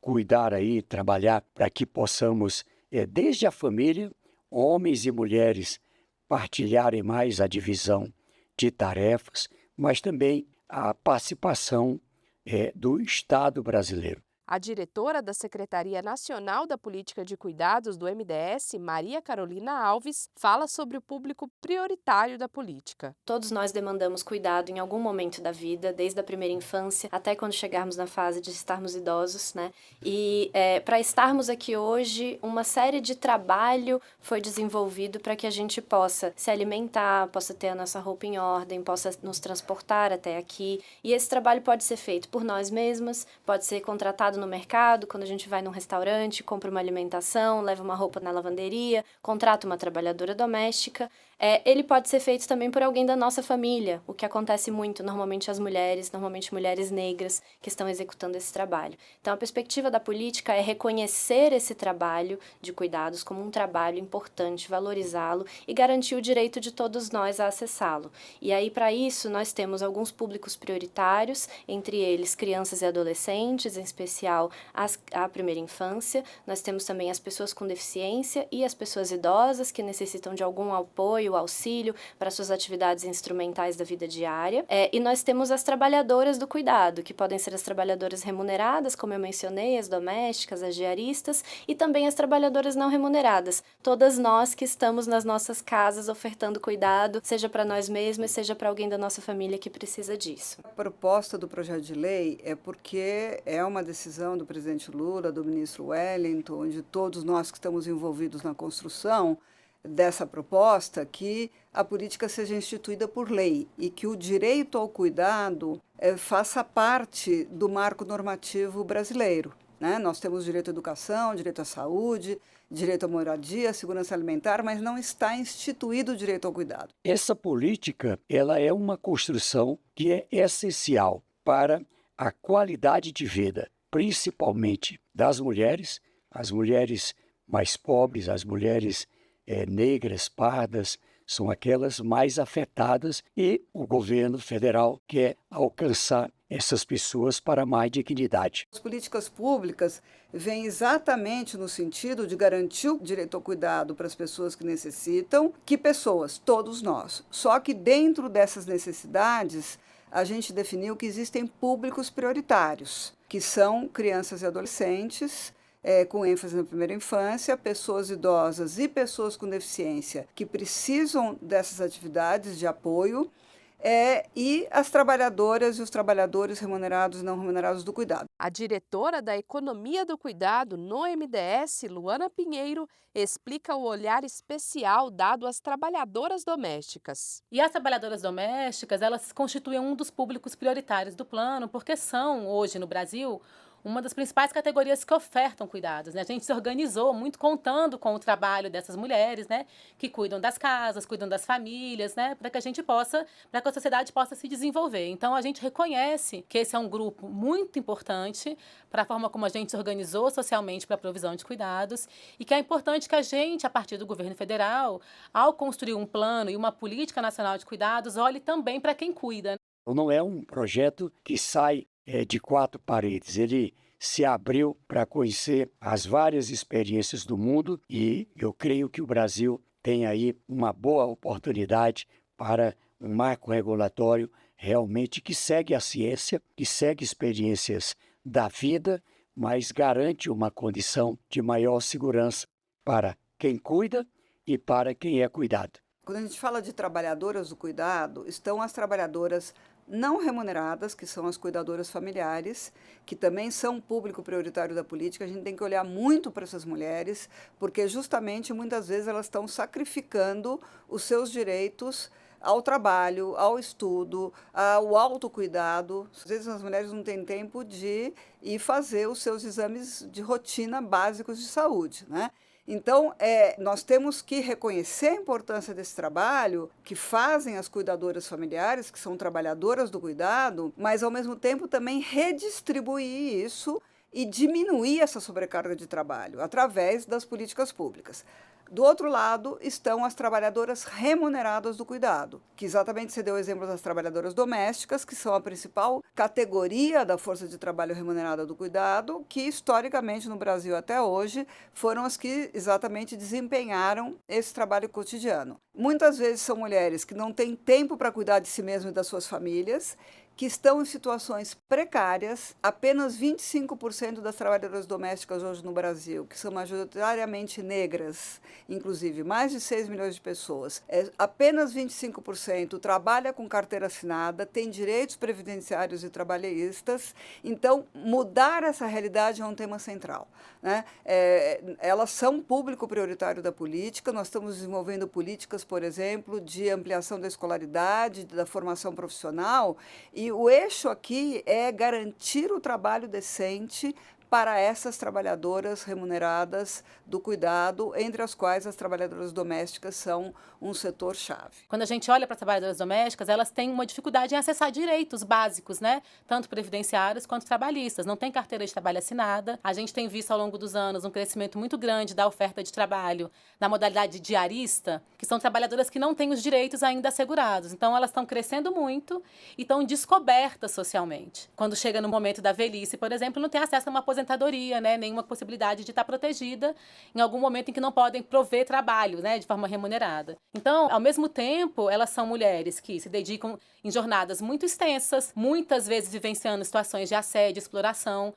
cuidar aí, trabalhar para que possamos, desde a família, homens e mulheres, partilharem mais a divisão de tarefas, mas também a participação do Estado brasileiro. A diretora da Secretaria Nacional da Política de Cuidados do MDS, Maria Carolina Alves, fala sobre o público prioritário da política. Todos nós demandamos cuidado em algum momento da vida, desde a primeira infância até quando chegarmos na fase de estarmos idosos, né? E para estarmos aqui hoje, uma série de trabalho foi desenvolvido para que a gente possa se alimentar, possa ter a nossa roupa em ordem, possa nos transportar até aqui. E esse trabalho pode ser feito por nós mesmas, pode ser contratado no mercado, quando a gente vai num restaurante, compra uma alimentação, leva uma roupa na lavanderia, contrata uma trabalhadora doméstica. Ele pode ser feito também por alguém da nossa família, o que acontece muito, normalmente as mulheres, normalmente mulheres negras que estão executando esse trabalho. Então a perspectiva da política é reconhecer esse trabalho de cuidados como um trabalho importante, valorizá-lo e garantir o direito de todos nós a acessá-lo. E aí para isso nós temos alguns públicos prioritários, entre eles crianças e adolescentes, em especial a primeira infância. Nós temos também as pessoas com deficiência e as pessoas idosas que necessitam de algum apoio, auxílio para suas atividades instrumentais da vida diária. E nós temos as trabalhadoras do cuidado, que podem ser as trabalhadoras remuneradas, como eu mencionei, as domésticas, as diaristas, e também as trabalhadoras não remuneradas. Todas nós que estamos nas nossas casas ofertando cuidado, seja para nós mesmos, seja para alguém da nossa família que precisa disso. A proposta do projeto de lei é porque é uma decisão do presidente Lula, do ministro Wellington, de todos nós que estamos envolvidos na construção dessa proposta, que a política seja instituída por lei e que o direito ao cuidado faça parte do marco normativo brasileiro, né? Nós temos direito à educação, direito à saúde, direito à moradia, segurança alimentar, mas não está instituído o direito ao cuidado. Essa política, ela é uma construção que é essencial para a qualidade de vida, principalmente das mulheres, as mulheres mais pobres, as mulheres negras, pardas, são aquelas mais afetadas, e o governo federal quer alcançar essas pessoas para mais dignidade. As políticas públicas vêm exatamente no sentido de garantir o direito ao cuidado para as pessoas que necessitam. Que pessoas? Todos nós. Só que dentro dessas necessidades, a gente definiu que existem públicos prioritários, que são crianças e adolescentes, com ênfase na primeira infância, pessoas idosas e pessoas com deficiência que precisam dessas atividades de apoio, e as trabalhadoras e os trabalhadores remunerados e não remunerados do cuidado. A diretora da Economia do Cuidado no MDS, Luana Pinheiro, explica o olhar especial dado às trabalhadoras domésticas. E as trabalhadoras domésticas, elas constituem um dos públicos prioritários do plano, porque são, hoje no Brasil, uma das principais categorias que ofertam cuidados, né? A gente se organizou muito contando com o trabalho dessas mulheres, né? Que cuidam das casas, cuidam das famílias, né? Para que a sociedade possa se desenvolver. Então, a gente reconhece que esse é um grupo muito importante para a forma como a gente se organizou socialmente para a provisão de cuidados e que é importante que a gente, a partir do governo federal, ao construir um plano e uma política nacional de cuidados, olhe também para quem cuida. Não é um projeto que sai de quatro paredes. Ele se abriu para conhecer as várias experiências do mundo e eu creio que o Brasil tem aí uma boa oportunidade para um marco regulatório realmente que segue a ciência, que segue experiências da vida, mas garante uma condição de maior segurança para quem cuida e para quem é cuidado. Quando a gente fala de trabalhadoras do cuidado, estão as trabalhadoras não remuneradas, que são as cuidadoras familiares, que também são público prioritário da política. A gente tem que olhar muito para essas mulheres, porque justamente muitas vezes elas estão sacrificando os seus direitos ao trabalho, ao estudo, ao autocuidado. Às vezes as mulheres não têm tempo de ir fazer os seus exames de rotina básicos de saúde, né? Então, nós temos que reconhecer a importância desse trabalho que fazem as cuidadoras familiares, que são trabalhadoras do cuidado, mas, ao mesmo tempo, também redistribuir isso e diminuir essa sobrecarga de trabalho através das políticas públicas. Do outro lado, estão as trabalhadoras remuneradas do cuidado, que exatamente você deu o exemplo das trabalhadoras domésticas, que são a principal categoria da força de trabalho remunerada do cuidado, que historicamente no Brasil até hoje foram as que exatamente desempenharam esse trabalho cotidiano. Muitas vezes são mulheres que não têm tempo para cuidar de si mesmas e das suas famílias, que estão em situações precárias. Apenas 25% das trabalhadoras domésticas hoje no Brasil, que são majoritariamente negras, inclusive mais de 6 milhões de pessoas, apenas 25% trabalha com carteira assinada, tem direitos previdenciários e trabalhistas. Então, mudar essa realidade é um tema central, né? Elas são público prioritário da política. Nós estamos desenvolvendo políticas, por exemplo, de ampliação da escolaridade, da formação profissional. E o eixo aqui é garantir o trabalho decente para essas trabalhadoras remuneradas do cuidado, entre as quais as trabalhadoras domésticas são um setor-chave. Quando a gente olha para as trabalhadoras domésticas, elas têm uma dificuldade em acessar direitos básicos, né? Tanto previdenciários quanto trabalhistas. Não tem carteira de trabalho assinada. A gente tem visto ao longo dos anos um crescimento muito grande da oferta de trabalho na modalidade diarista, que são trabalhadoras que não têm os direitos ainda assegurados. Então, elas estão crescendo muito e estão descobertas socialmente. Quando chega no momento da velhice, por exemplo, não tem acesso a uma aposentadoria, né? Nenhuma possibilidade de estar protegida em algum momento em que não podem prover trabalho, né? De forma remunerada. Então, ao mesmo tempo, elas são mulheres que se dedicam em jornadas muito extensas, muitas vezes vivenciando situações de assédio, exploração,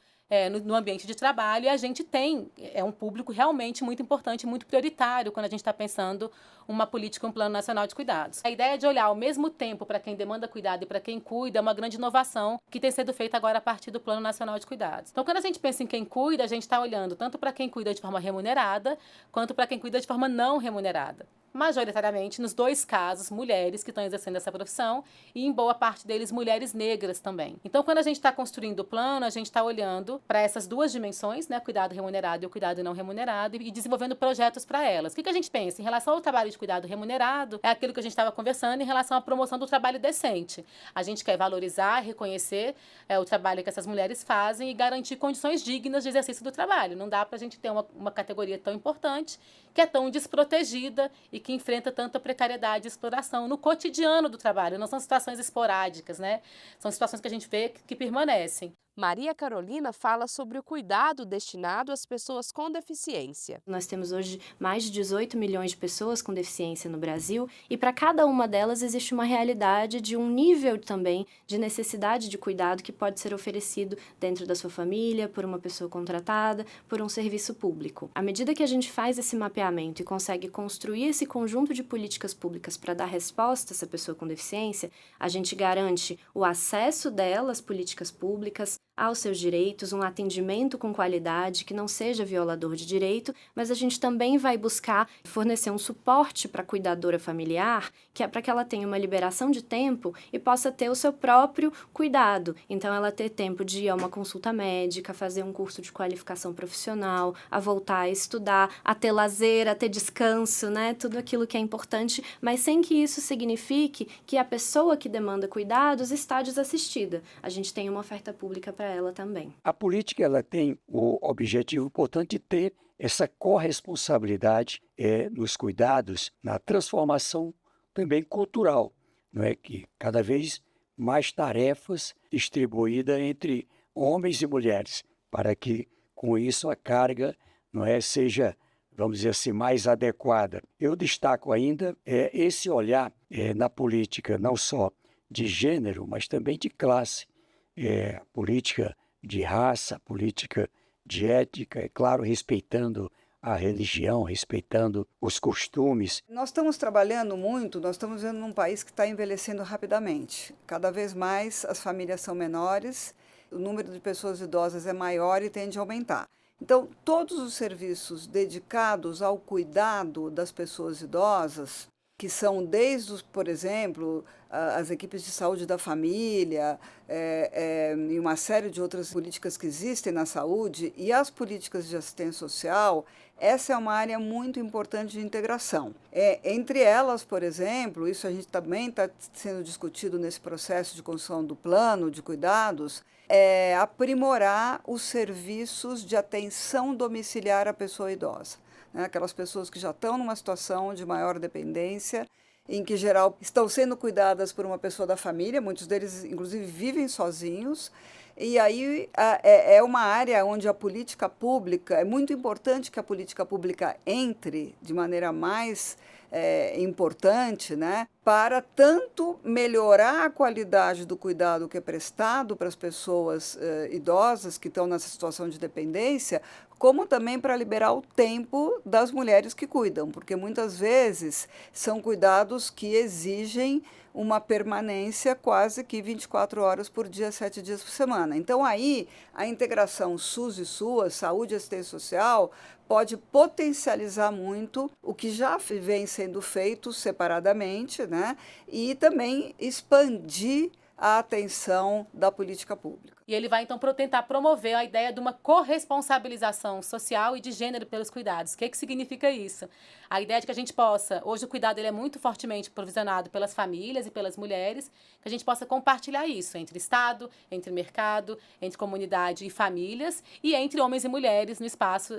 no ambiente de trabalho, e a gente tem um público realmente muito importante, muito prioritário quando a gente está pensando uma política, um plano nacional de cuidados. A ideia de olhar ao mesmo tempo para quem demanda cuidado e para quem cuida é uma grande inovação que tem sido feita agora a partir do Plano Nacional de Cuidados. Então, quando a gente pensa em quem cuida, a gente está olhando tanto para quem cuida de forma remunerada, quanto para quem cuida de forma não remunerada. Majoritariamente, nos dois casos, mulheres que estão exercendo essa profissão e, em boa parte deles, mulheres negras também. Então, quando a gente está construindo o plano, a gente está olhando para essas duas dimensões, né, cuidado remunerado e o cuidado não remunerado, e desenvolvendo projetos para elas. O que a gente pensa? Em relação ao trabalho de cuidado remunerado, é aquilo que a gente estava conversando em relação à promoção do trabalho decente. A gente quer valorizar, reconhecer o trabalho que essas mulheres fazem e garantir condições dignas de exercício do trabalho. Não dá para a gente ter uma categoria tão importante, que é tão desprotegida e que enfrenta tanta precariedade e exploração no cotidiano do trabalho. Não são situações esporádicas, né? São situações que a gente vê que permanecem. Maria Carolina fala sobre o cuidado destinado às pessoas com deficiência. Nós temos hoje mais de 18 milhões de pessoas com deficiência no Brasil e para cada uma delas existe uma realidade de um nível também de necessidade de cuidado que pode ser oferecido dentro da sua família, por uma pessoa contratada, por um serviço público. À medida que a gente faz esse mapeamento e consegue construir esse conjunto de políticas públicas para dar resposta a essa pessoa com deficiência, a gente garante o acesso dela às políticas públicas, aos seus direitos, um atendimento com qualidade que não seja violador de direito, mas a gente também vai buscar fornecer um suporte para a cuidadora familiar, que é para que ela tenha uma liberação de tempo e possa ter o seu próprio cuidado. Então, ela ter tempo de ir a uma consulta médica, fazer um curso de qualificação profissional, a voltar a estudar, a ter lazer, a ter descanso, né? Tudo aquilo que é importante, mas sem que isso signifique que a pessoa que demanda cuidados está desassistida. A gente tem uma oferta pública para ela também. A política ela tem o objetivo importante de ter essa corresponsabilidade nos cuidados, na transformação também cultural, não é, que cada vez mais tarefas distribuídas entre homens e mulheres, para que com isso a carga não é seja, vamos dizer assim, mais adequada. Eu destaco ainda esse olhar na política não só de gênero, mas também de classe. Política de raça, política de ética, é claro, respeitando a religião, respeitando os costumes. Nós estamos trabalhando muito, nós estamos vivendo num país que está envelhecendo rapidamente. Cada vez mais as famílias são menores, o número de pessoas idosas é maior e tende a aumentar. Então, todos os serviços dedicados ao cuidado das pessoas idosas, que são desde, por exemplo, as equipes de saúde da família e uma série de outras políticas que existem na saúde e as políticas de assistência social, essa é uma área muito importante de integração. Entre elas, por exemplo, isso a gente também está sendo discutido nesse processo de construção do plano de cuidados, aprimorar os serviços de atenção domiciliar à pessoa idosa. Aquelas pessoas que já estão numa situação de maior dependência, em que, em geral, estão sendo cuidadas por uma pessoa da família, muitos deles, inclusive, vivem sozinhos, e aí é uma área onde a política pública, é muito importante que a política pública entre de maneira mais importante, né, para tanto melhorar a qualidade do cuidado que é prestado para as pessoas idosas que estão nessa situação de dependência, como também para liberar o tempo das mulheres que cuidam, porque muitas vezes são cuidados que exigem uma permanência quase que 24 horas por dia, 7 dias por semana. Então, aí, a integração SUS e SUAS, saúde e assistência social, pode potencializar muito o que já vem sendo feito separadamente, né? E também expandir a atenção da política pública. E ele vai, então, tentar promover a ideia de uma corresponsabilização social e de gênero pelos cuidados. O que significa isso? A ideia de que a gente possa, hoje o cuidado ele é muito fortemente provisionado pelas famílias e pelas mulheres, que a gente possa compartilhar isso entre Estado, entre mercado, entre comunidade e famílias, e entre homens e mulheres no espaço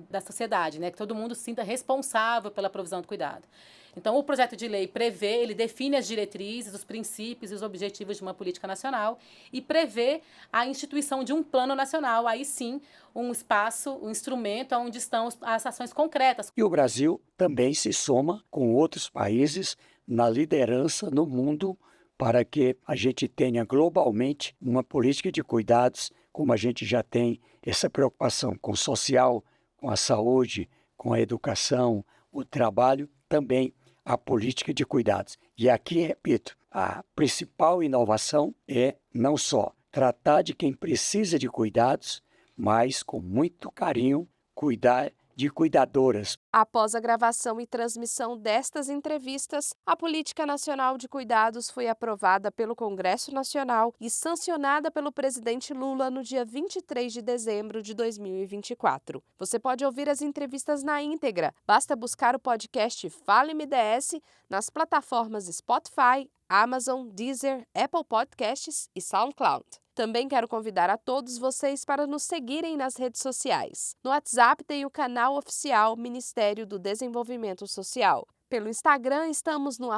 da sociedade, né? Que todo mundo se sinta responsável pela provisão do cuidado. Então, o projeto de lei ele define as diretrizes, os princípios e os objetivos de uma política nacional e prevê a instituição de um plano nacional, aí sim, um espaço, um instrumento onde estão as ações concretas. E o Brasil também se soma com outros países na liderança no mundo para que a gente tenha globalmente uma política de cuidados, como a gente já tem essa preocupação com o social, com a saúde, com a educação, o trabalho, também a política de cuidados. E aqui, repito, a principal inovação é não só tratar de quem precisa de cuidados, mas com muito carinho cuidar de cuidadoras. Após a gravação e transmissão destas entrevistas, a Política Nacional de Cuidados foi aprovada pelo Congresso Nacional e sancionada pelo presidente Lula no dia 23 de dezembro de 2024. Você pode ouvir as entrevistas na íntegra. Basta buscar o podcast Fale-me DS nas plataformas Spotify, Amazon, Deezer, Apple Podcasts e SoundCloud. Também quero convidar a todos vocês para nos seguirem nas redes sociais. No WhatsApp tem o canal oficial Ministério do Desenvolvimento Social. Pelo Instagram, estamos no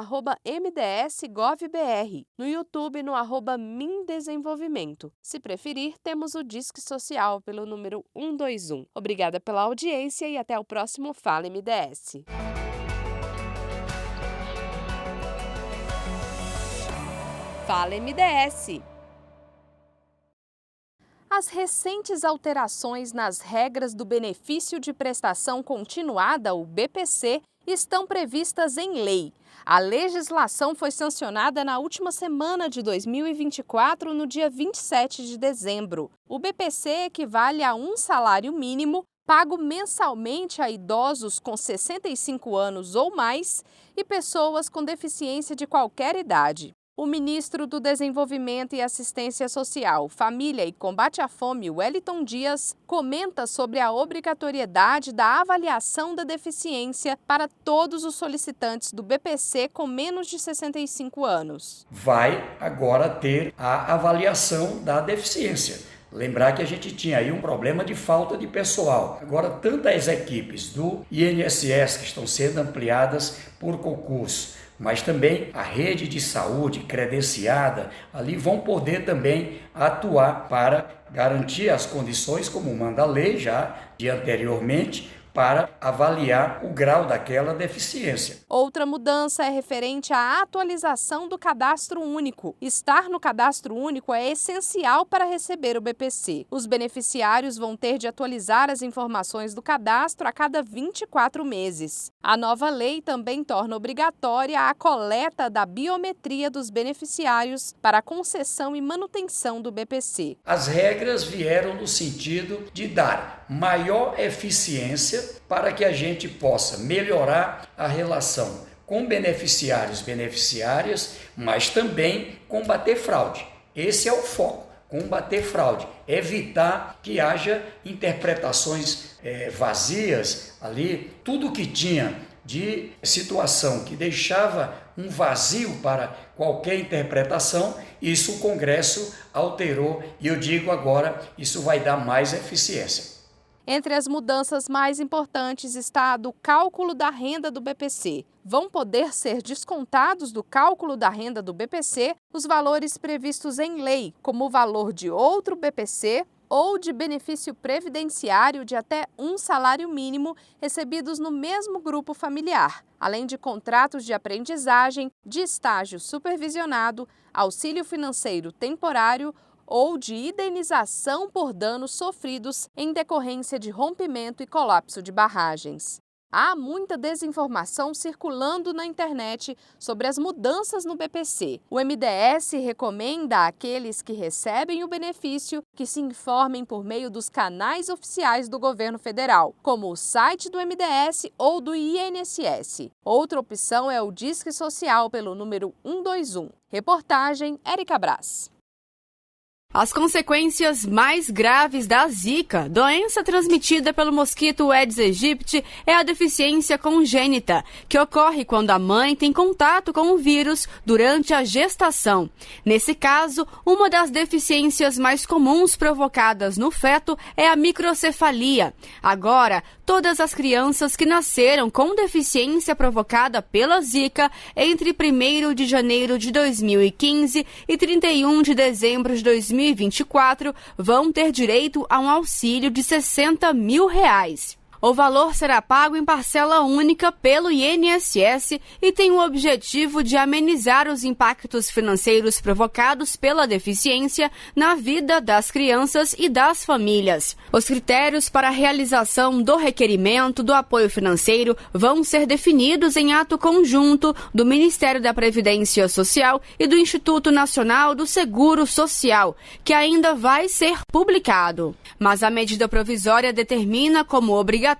@MDSGovBR, no YouTube no @MinDesenvolvimento. Se preferir, temos o Disque Social pelo número 121. Obrigada pela audiência e até o próximo Fala MDS. Fala MDS. As recentes alterações nas regras do Benefício de Prestação Continuada, o BPC, estão previstas em lei. A legislação foi sancionada na última semana de 2024, no dia 27 de dezembro. O BPC equivale a um salário mínimo pago mensalmente a idosos com 65 anos ou mais e pessoas com deficiência de qualquer idade. O ministro do Desenvolvimento e Assistência Social, Família e Combate à Fome, Wellington Dias, comenta sobre a obrigatoriedade da avaliação da deficiência para todos os solicitantes do BPC com menos de 65 anos. Vai agora ter a avaliação da deficiência. Lembrar que a gente tinha aí um problema de falta de pessoal. Agora, tanto as equipes do INSS, que estão sendo ampliadas por concurso, mas também a rede de saúde credenciada, ali vão poder também atuar para garantir as condições, como manda a lei já de anteriormente, para avaliar o grau daquela deficiência. Outra mudança é referente à atualização do Cadastro Único. Estar no Cadastro Único é essencial para receber o BPC. Os beneficiários vão ter de atualizar as informações do cadastro a cada 24 meses. A nova lei também torna obrigatória a coleta da biometria dos beneficiários para a concessão e manutenção do BPC. As regras vieram no sentido de dar maior eficiência para que a gente possa melhorar a relação com beneficiários e beneficiárias, mas também combater fraude. Esse é o foco, combater fraude, evitar que haja interpretações vazias ali, tudo que tinha de situação que deixava um vazio para qualquer interpretação, isso o Congresso alterou e eu digo agora, isso vai dar mais eficiência. Entre as mudanças mais importantes está a do cálculo da renda do BPC. Vão poder ser descontados do cálculo da renda do BPC os valores previstos em lei, como o valor de outro BPC ou de benefício previdenciário de até um salário mínimo recebidos no mesmo grupo familiar, além de contratos de aprendizagem, de estágio supervisionado, auxílio financeiro temporário ou de indenização por danos sofridos em decorrência de rompimento e colapso de barragens. Há muita desinformação circulando na internet sobre as mudanças no BPC. O MDS recomenda àqueles que recebem o benefício que se informem por meio dos canais oficiais do governo federal, como o site do MDS ou do INSS. Outra opção é o Disque Social pelo número 121. Reportagem Érica Braz. As consequências mais graves da Zika, doença transmitida pelo mosquito Aedes aegypti, é a deficiência congênita, que ocorre quando a mãe tem contato com o vírus durante a gestação. Nesse caso, uma das deficiências mais comuns provocadas no feto é a microcefalia. Agora, todas as crianças que nasceram com deficiência provocada pela Zika entre 1º de janeiro de 2015 e 31 de dezembro de 2024 vão ter direito a um auxílio de R$60 mil. O valor será pago em parcela única pelo INSS e tem o objetivo de amenizar os impactos financeiros provocados pela deficiência na vida das crianças e das famílias. Os critérios para a realização do requerimento do apoio financeiro vão ser definidos em ato conjunto do Ministério da Previdência Social e do Instituto Nacional do Seguro Social, que ainda vai ser publicado. Mas a medida provisória determina como obrigatória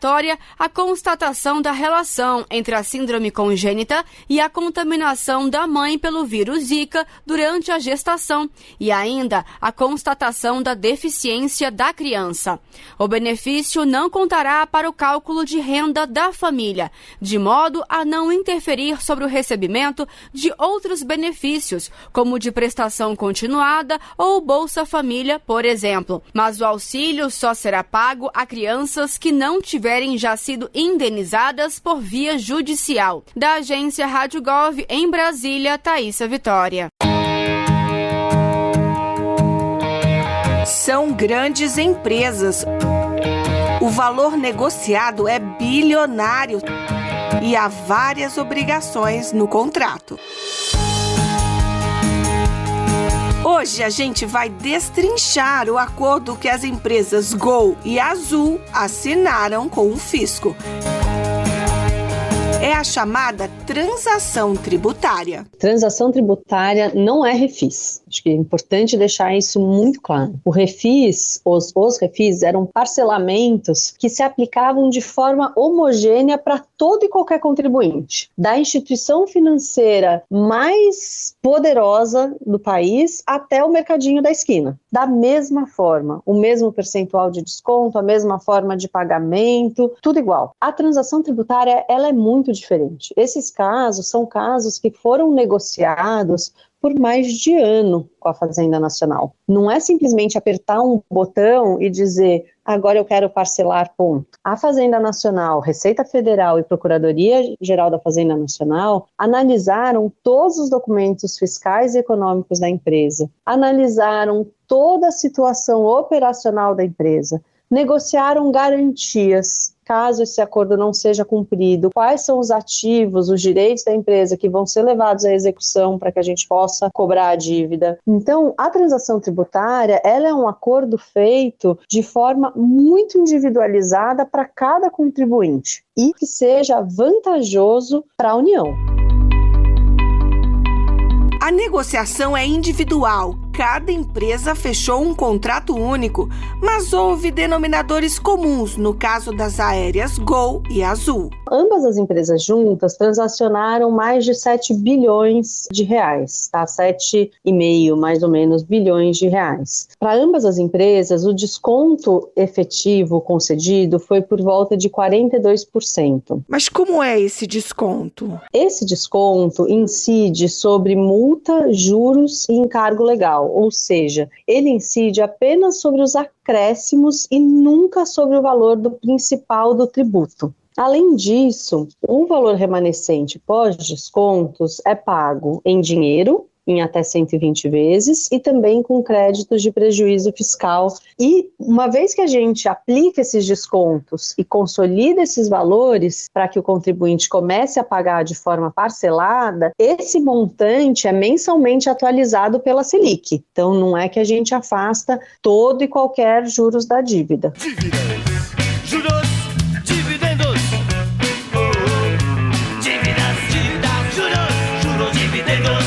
a constatação da relação entre a síndrome congênita e a contaminação da mãe pelo vírus Zika durante a gestação e ainda a constatação da deficiência da criança. O benefício não contará para o cálculo de renda da família, de modo a não interferir sobre o recebimento de outros benefícios, como de prestação continuada ou Bolsa Família, por exemplo. Mas o auxílio só será pago a crianças que não tiverem tiverem já sido indenizadas por via judicial. Da agência Rádio Gov, em Brasília, Thaísa Vitória. São grandes empresas. O valor negociado é bilionário e há várias obrigações no contrato. Hoje a gente vai destrinchar o acordo que as empresas Gol e Azul assinaram com o fisco. É a chamada transação tributária. Transação tributária não é refis. Acho que é importante deixar isso muito claro. O refis, os refis eram parcelamentos que se aplicavam de forma homogênea para todo e qualquer contribuinte. Da instituição financeira mais poderosa do país até o mercadinho da esquina. Da mesma forma, o mesmo percentual de desconto, a mesma forma de pagamento, tudo igual. A transação tributária, ela é muito diferente. Esses casos são casos que foram negociados por mais de ano com a Fazenda Nacional. Não é simplesmente apertar um botão e dizer, agora eu quero parcelar, ponto. A Fazenda Nacional, Receita Federal e Procuradoria-Geral da Fazenda Nacional analisaram todos os documentos fiscais e econômicos da empresa, analisaram toda a situação operacional da empresa, negociaram garantias, caso esse acordo não seja cumprido, quais são os ativos, os direitos da empresa que vão ser levados à execução para que a gente possa cobrar a dívida. Então, a transação tributária, ela é um acordo feito de forma muito individualizada para cada contribuinte e que seja vantajoso para a União. A negociação é individual, cada empresa fechou um contrato único, mas houve denominadores comuns no caso das aéreas Gol e Azul. Ambas as empresas juntas transacionaram mais de 7 bilhões de reais, tá? 7,5 mais ou menos bilhões de reais. Para ambas as empresas, o desconto efetivo concedido foi por volta de 42%. Mas como é esse desconto? Esse desconto incide sobre multa, juros e encargo legal, ou seja, ele incide apenas sobre os acréscimos e nunca sobre o valor do principal do tributo. Além disso, o valor remanescente pós-descontos é pago em dinheiro, em até 120 vezes, e também com créditos de prejuízo fiscal. E uma vez que a gente aplica esses descontos e consolida esses valores para que o contribuinte comece a pagar de forma parcelada, esse montante é mensalmente atualizado pela Selic. Então não é que a gente afasta todo e qualquer juros da dívida. Juros, dividendos. Juros, dividendos.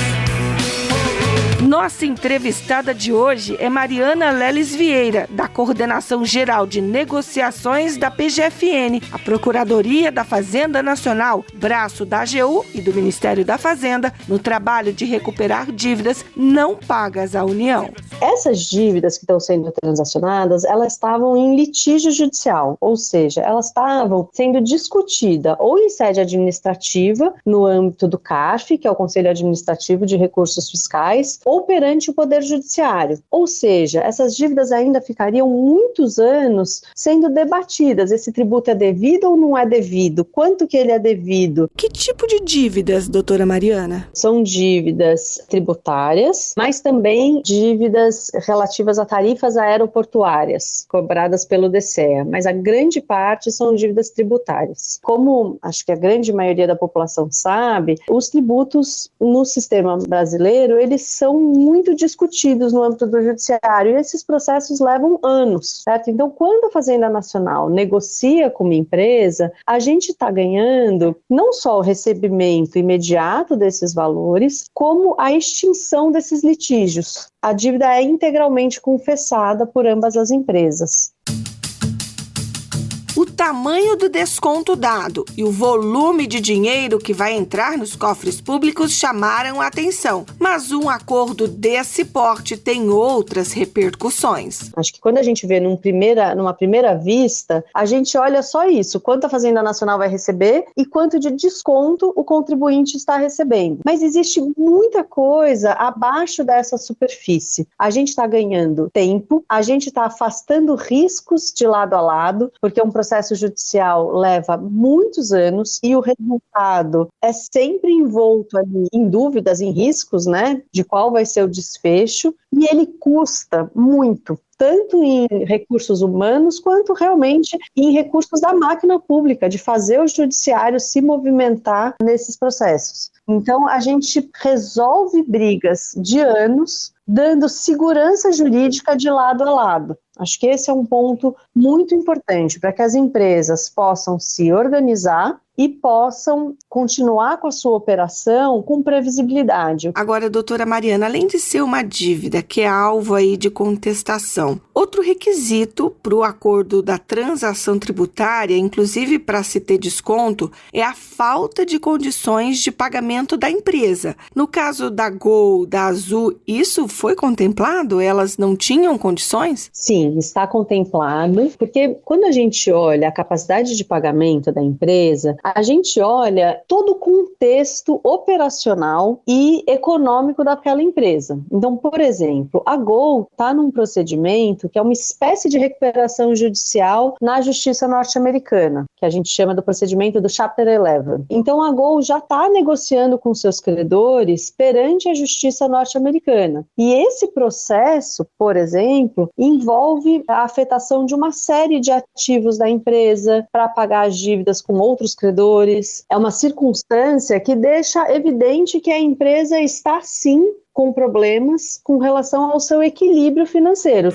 Nossa entrevistada de hoje é Mariana Leles Vieira, da Coordenação Geral de Negociações da PGFN, a Procuradoria da Fazenda Nacional, braço da AGU e do Ministério da Fazenda, no trabalho de recuperar dívidas não pagas à União. Essas dívidas que estão sendo transacionadas, elas estavam em litígio judicial, ou seja, elas estavam sendo discutidas ou em sede administrativa, no âmbito do CARF, que é o Conselho Administrativo de Recursos Fiscais, ou perante o Poder Judiciário. Ou seja, essas dívidas ainda ficariam muitos anos sendo debatidas. Esse tributo é devido ou não é devido? Quanto que ele é devido? Que tipo de dívidas, doutora Mariana? São dívidas tributárias, mas também dívidas relativas a tarifas aeroportuárias, cobradas pelo DCEA, mas a grande parte são dívidas tributárias. Como acho que a grande maioria da população sabe, os tributos no sistema brasileiro, eles são muito discutidos no âmbito do judiciário e esses processos levam anos, certo? Então, quando a Fazenda Nacional negocia com uma empresa, a gente está ganhando não só o recebimento imediato desses valores, como a extinção desses litígios. A dívida é integralmente confessada por ambas as empresas. O tamanho do desconto dado e o volume de dinheiro que vai entrar nos cofres públicos chamaram a atenção, mas um acordo desse porte tem outras repercussões. Acho que quando a gente vê numa primeira vista, a gente olha só isso, quanto a Fazenda Nacional vai receber e quanto de desconto o contribuinte está recebendo. Mas existe muita coisa abaixo dessa superfície. A gente está ganhando tempo, a gente está afastando riscos de lado a lado, porque é um processo processo judicial leva muitos anos e o resultado é sempre envolto ali em dúvidas, em riscos, né, de qual vai ser o desfecho, e ele custa muito, tanto em recursos humanos, quanto realmente em recursos da máquina pública, de fazer o judiciário se movimentar nesses processos. Então, a gente resolve brigas de anos, dando segurança jurídica de lado a lado. Acho que esse é um ponto muito importante para que as empresas possam se organizar e possam continuar com a sua operação com previsibilidade. Agora, doutora Mariana, além de ser uma dívida que é alvo aí de contestação, outro requisito para o acordo da transação tributária, inclusive para se ter desconto, é a falta de condições de pagamento da empresa. No caso da Gol, da Azul, isso foi contemplado? Elas não tinham condições? Sim, está contemplado, porque quando a gente olha a capacidade de pagamento da empresa, a gente olha todo o contexto operacional e econômico daquela empresa. Então, por exemplo, a Gol está num procedimento que é uma espécie de recuperação judicial na justiça norte-americana, que a gente chama do procedimento do Chapter 11. Então, a Gol já está negociando com seus credores perante a justiça norte-americana. E esse processo, por exemplo, envolve a afetação de uma série de ativos da empresa para pagar as dívidas com outros credores. É uma circunstância que deixa evidente que a empresa está, sim, com problemas com relação ao seu equilíbrio financeiro.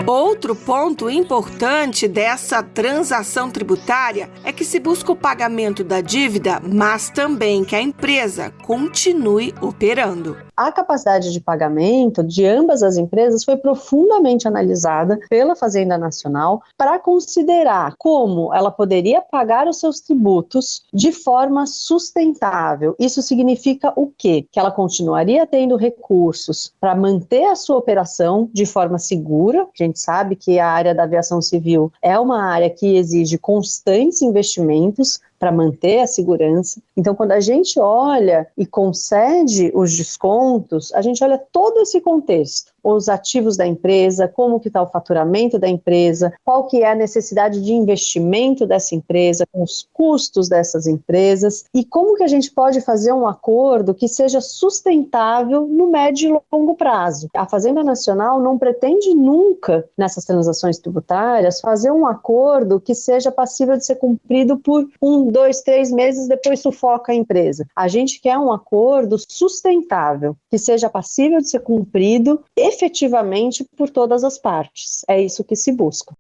Outro ponto importante dessa transação tributária é que se busca o pagamento da dívida, mas também que a empresa continue operando. A capacidade de pagamento de ambas as empresas foi profundamente analisada pela Fazenda Nacional para considerar como ela poderia pagar os seus tributos de forma sustentável. Isso significa o quê? Que ela continuaria tendo recursos para manter a sua operação de forma segura. A gente sabe que a área da aviação civil é uma área que exige constantes investimentos para manter a segurança. Então, quando a gente olha e concede os descontos, a gente olha todo esse contexto, os ativos da empresa, como que está o faturamento da empresa, qual que é a necessidade de investimento dessa empresa, com os custos dessas empresas, e como que a gente pode fazer um acordo que seja sustentável no médio e longo prazo. A Fazenda Nacional não pretende nunca, nessas transações tributárias, fazer um acordo que seja passível de ser cumprido por 1, 2, 3 meses, depois sufoca a empresa. A gente quer um acordo sustentável, que seja passível de ser cumprido efetivamente por todas as partes. É isso que se busca.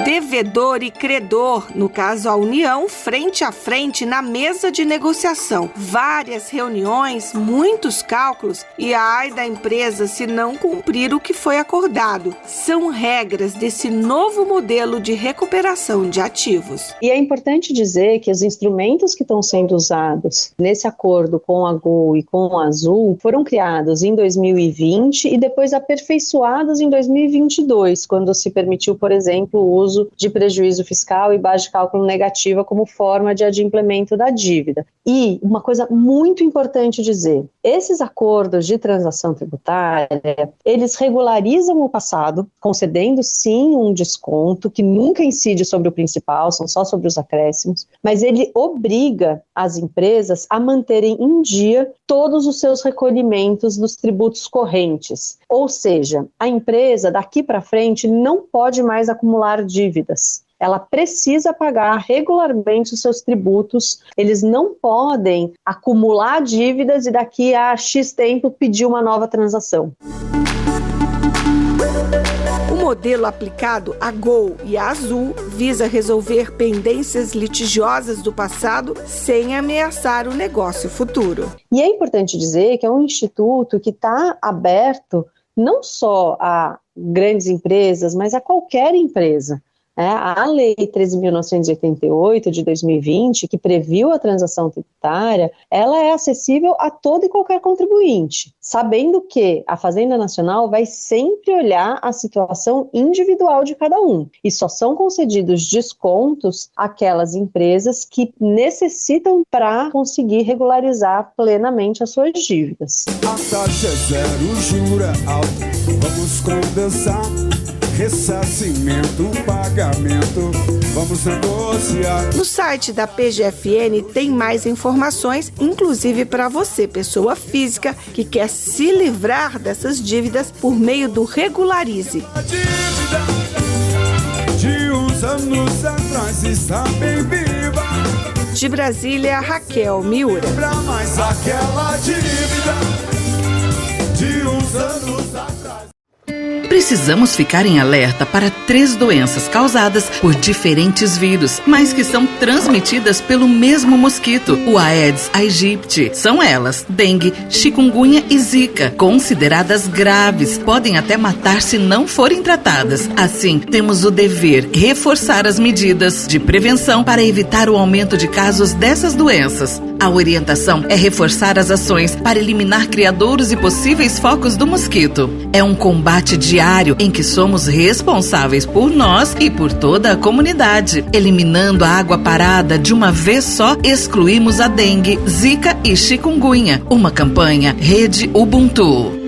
Devedor e credor, no caso a União, frente a frente na mesa de negociação. Várias reuniões, muitos cálculos e ai da empresa se não cumprir o que foi acordado. São regras desse novo modelo de recuperação de ativos. E é importante dizer que os instrumentos que estão sendo usados nesse acordo com a Gol e com a Azul foram criados em 2020 e depois aperfeiçoados em 2022, quando se permitiu, por exemplo, o uso de prejuízo fiscal e base de cálculo negativa como forma de adimplemento da dívida. E uma coisa muito importante dizer, esses acordos de transação tributária, eles regularizam o passado, concedendo sim um desconto que nunca incide sobre o principal, são só sobre os acréscimos, mas ele obriga as empresas a manterem em dia todos os seus recolhimentos dos tributos correntes. Ou seja, a empresa daqui para frente não pode mais acumular dívidas. Ela precisa pagar regularmente os seus tributos, eles não podem acumular dívidas e daqui a X tempo pedir uma nova transação. O modelo aplicado à Gol e à Azul visa resolver pendências litigiosas do passado sem ameaçar o negócio futuro. E é importante dizer que é um instituto que está aberto não só a grandes empresas, mas a qualquer empresa. A Lei 13.988 de 2020, que previu a transação tributária, ela é acessível a todo e qualquer contribuinte, sabendo que a Fazenda Nacional vai sempre olhar a situação individual de cada um, e só são concedidos descontos àquelas empresas que necessitam para conseguir regularizar plenamente as suas dívidas. A taxa é zero, jura alto, vamos condensar. Ressarcimento, pagamento, vamos negociar. No site da PGFN tem mais informações, inclusive para você, pessoa física, que quer se livrar dessas dívidas por meio do Regularize. A dívida de uns anos atrás está bem viva. De Brasília, Raquel Miura. Pra mais aquela dívida de uns anos atrás. Precisamos ficar em alerta para 3 doenças causadas por diferentes vírus, mas que são transmitidas pelo mesmo mosquito, o Aedes aegypti. São elas, dengue, chikungunya e zika, consideradas graves, podem até matar se não forem tratadas. Assim, temos o dever de reforçar as medidas de prevenção para evitar o aumento de casos dessas doenças. A orientação é reforçar as ações para eliminar criadouros e possíveis focos do mosquito. É um combate diário em que somos responsáveis por nós e por toda a comunidade. Eliminando a água parada de uma vez só, excluímos a dengue, zika e chikungunya. Uma campanha Rede Ubuntu.